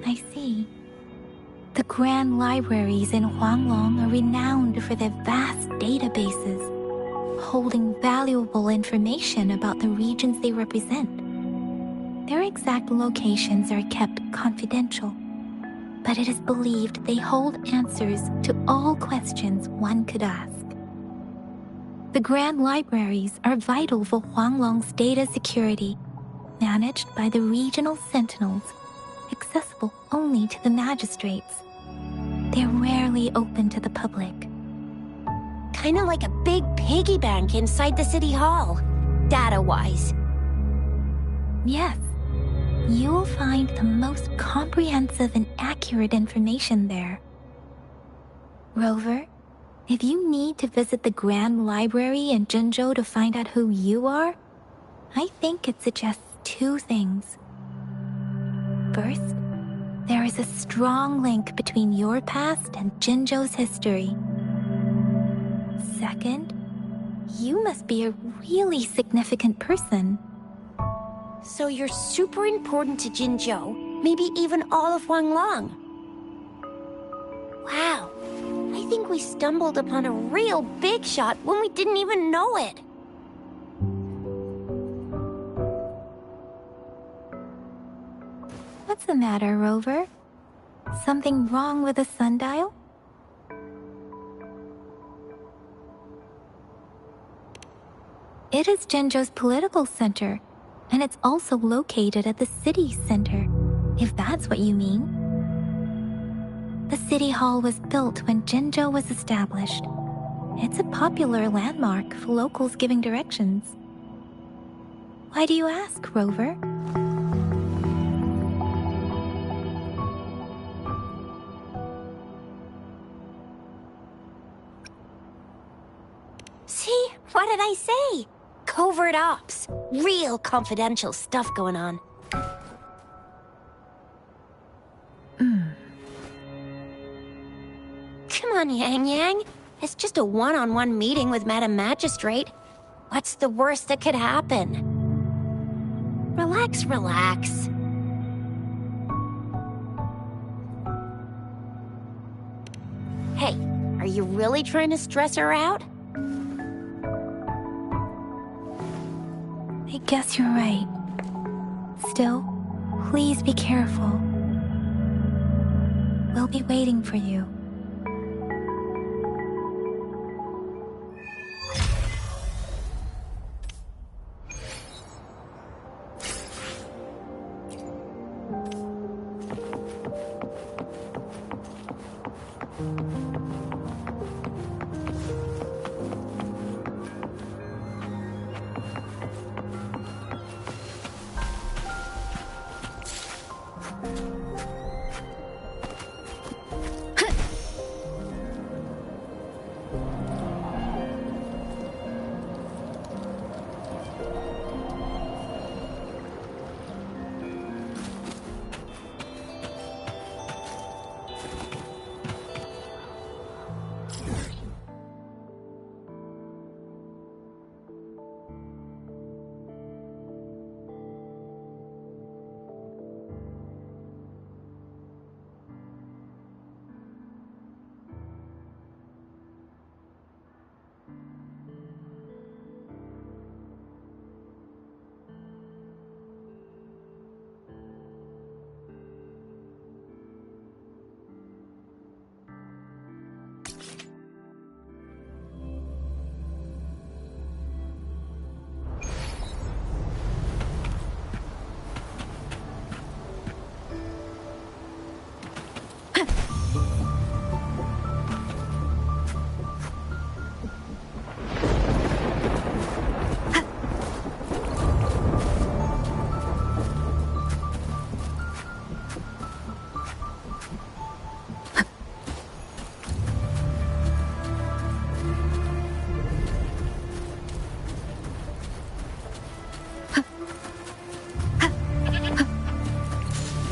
I see. The grand libraries in Huanglong are renowned for their vast databases, holding valuable information about the regions they represent. Their exact locations are kept confidential, but it is believed they hold answers to all questions one could ask. The grand libraries are vital for Huanglong's data security, managed by the regional sentinels, accessible only to the magistrates. They're rarely open to the public. Kinda like a big piggy bank inside the city hall, data-wise. Yes, you will find the most comprehensive and accurate information there. Rover, if you need to visit the Grand Library in Jinzhou to find out who you are, I think it suggests 2 things. First, there is a strong link between your past and Jinzhou's history. Second, you must be a really significant person. So you're super important to Jinzhou, maybe even all of Huanglong. Wow, I think we stumbled upon a real big shot when we didn't even know it. What's the matter, Rover? Something wrong with the sundial? It is Jinzhou's political center, and it's also located at the city center, if that's what you mean. The city hall was built when Jinzhou was established. It's a popular landmark for locals giving directions. Why do you ask, Rover? See? What did I say? Covert ops. Real confidential stuff going on. Come on, Yang Yang. It's just a one-on-one meeting with Madam Magistrate. What's the worst that could happen? Relax, relax. Hey, are you really trying to stress her out? I guess you're right. Still, please be careful. We'll be waiting for you.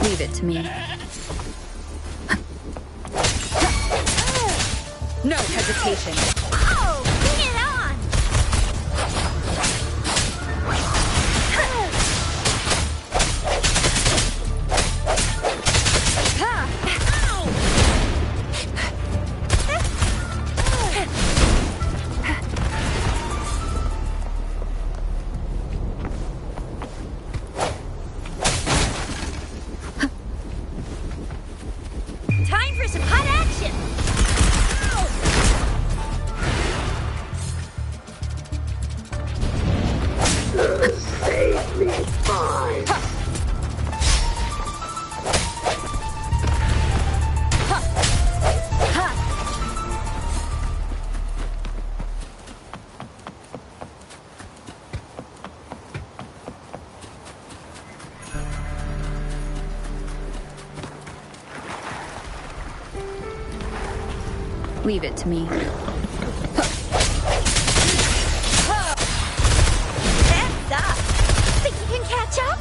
Leave it to me. No hesitation. Oh, bring it on! Time for some hot action! Save me, fine. Leave it to me. Hands up! Think you can catch up?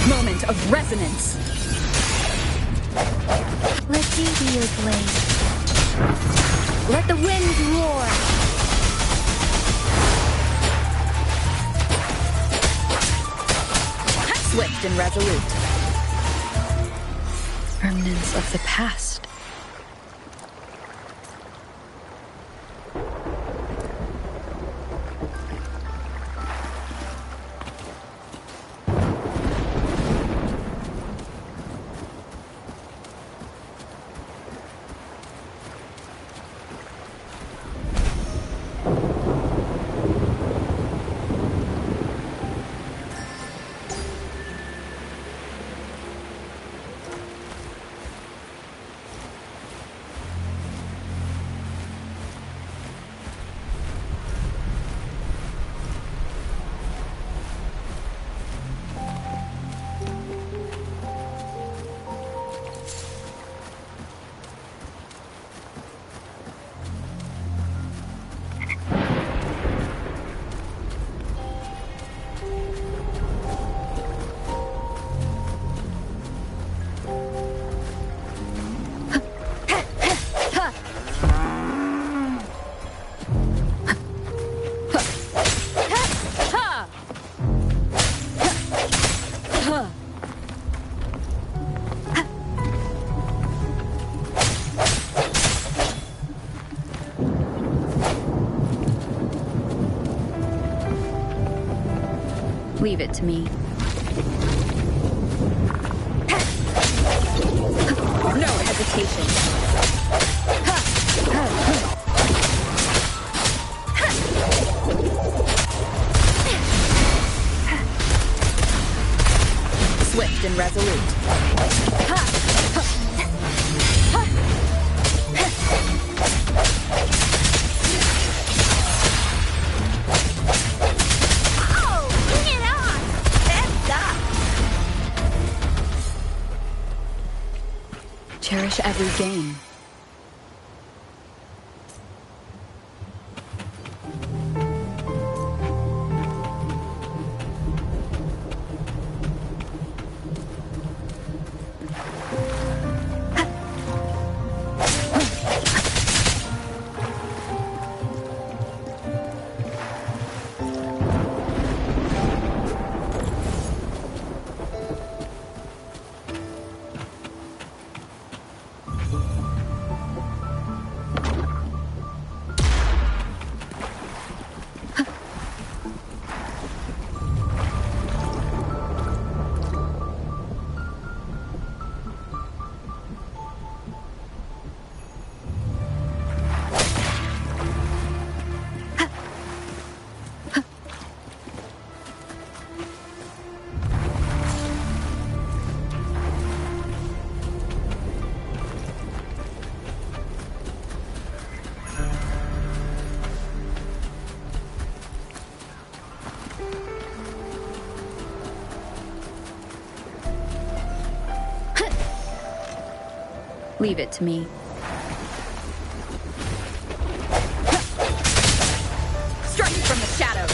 Moment of resonance. Let you be your blade. Let the wind roar. Swift and resolute. Remnants of the past. Leave it to me. No hesitation. Swift and resolute. Oh, bring it on! That's up! Cherish every game. Leave it to me. Strike from the shadows.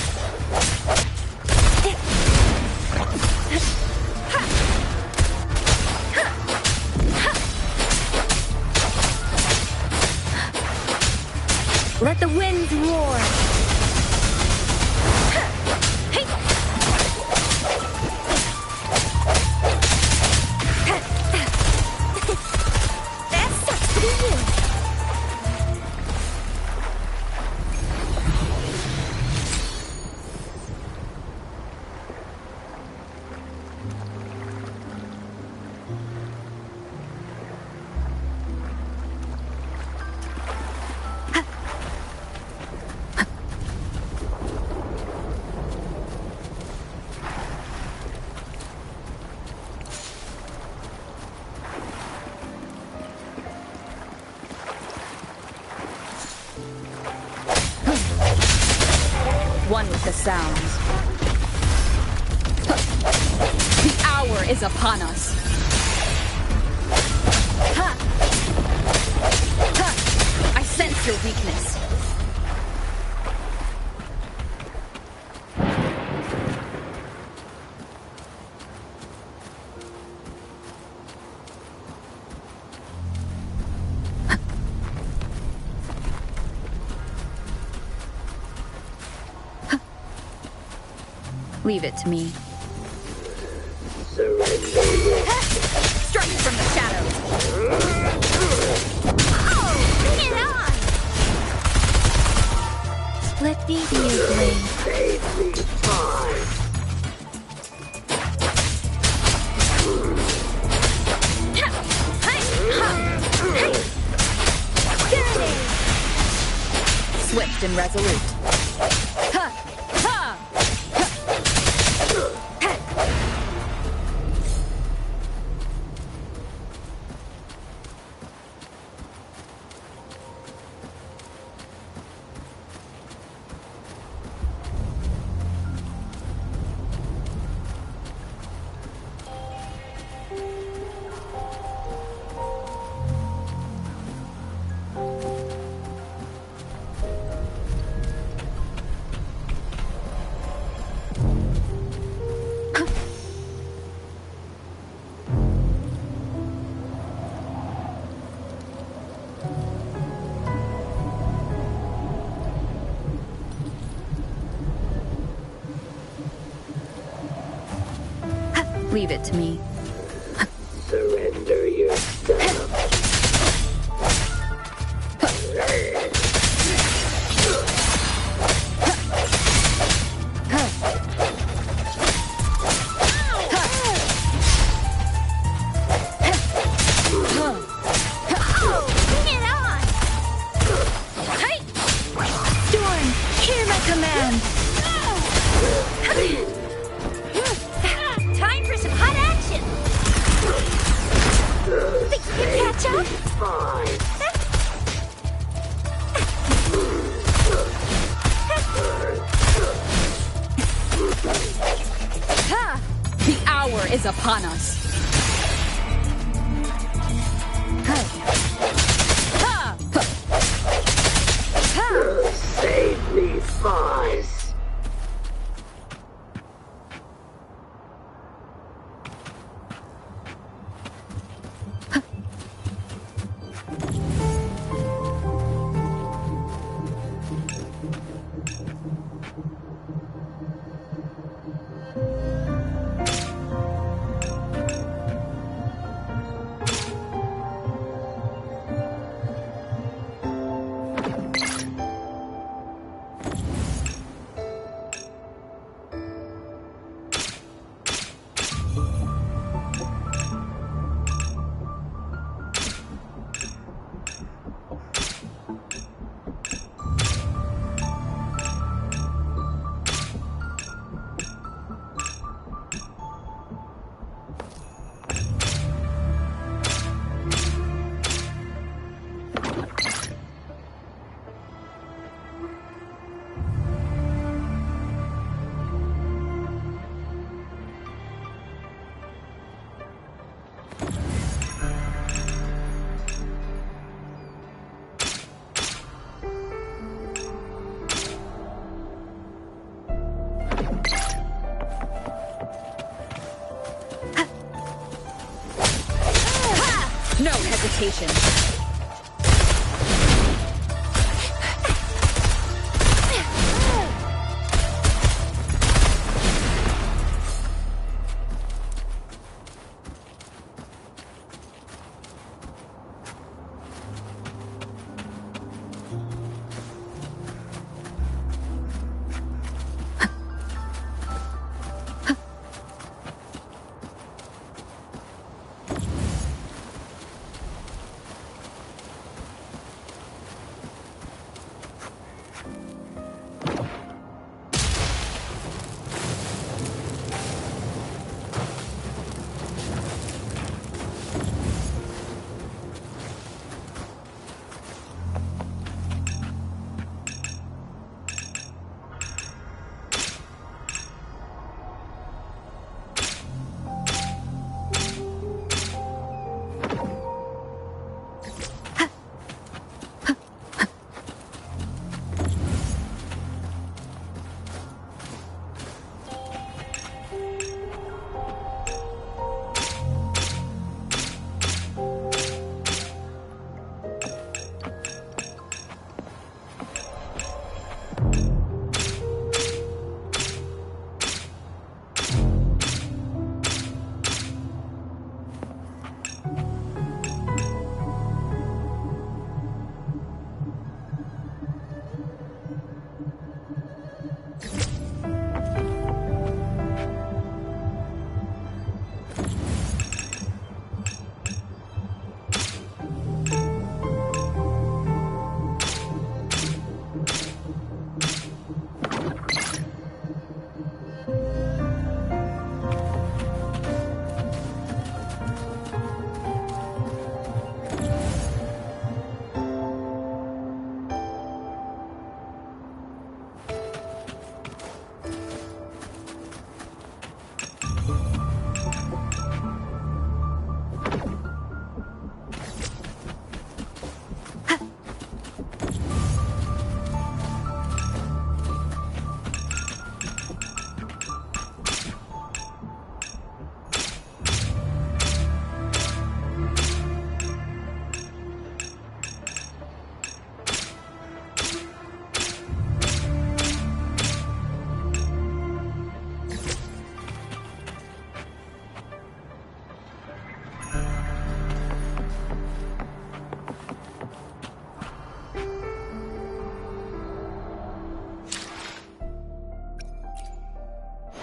Let the winds roar. One with the sounds. The hour is upon us. I sense your weakness. Leave it to me. Strike from the shadows. Oh, bring it on! Split deviously. Save me time. Swift and resolute. Leave it to me. Surrender yourself. hour is upon us. Save me, Fuzz. No hesitation.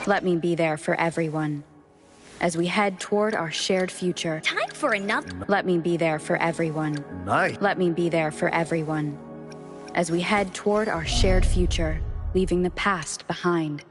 Let me be there for everyone. As we head toward our shared future. Time for another. Let me be there for everyone. Nice. Let me be there for everyone. As we head toward our shared future, leaving the past behind.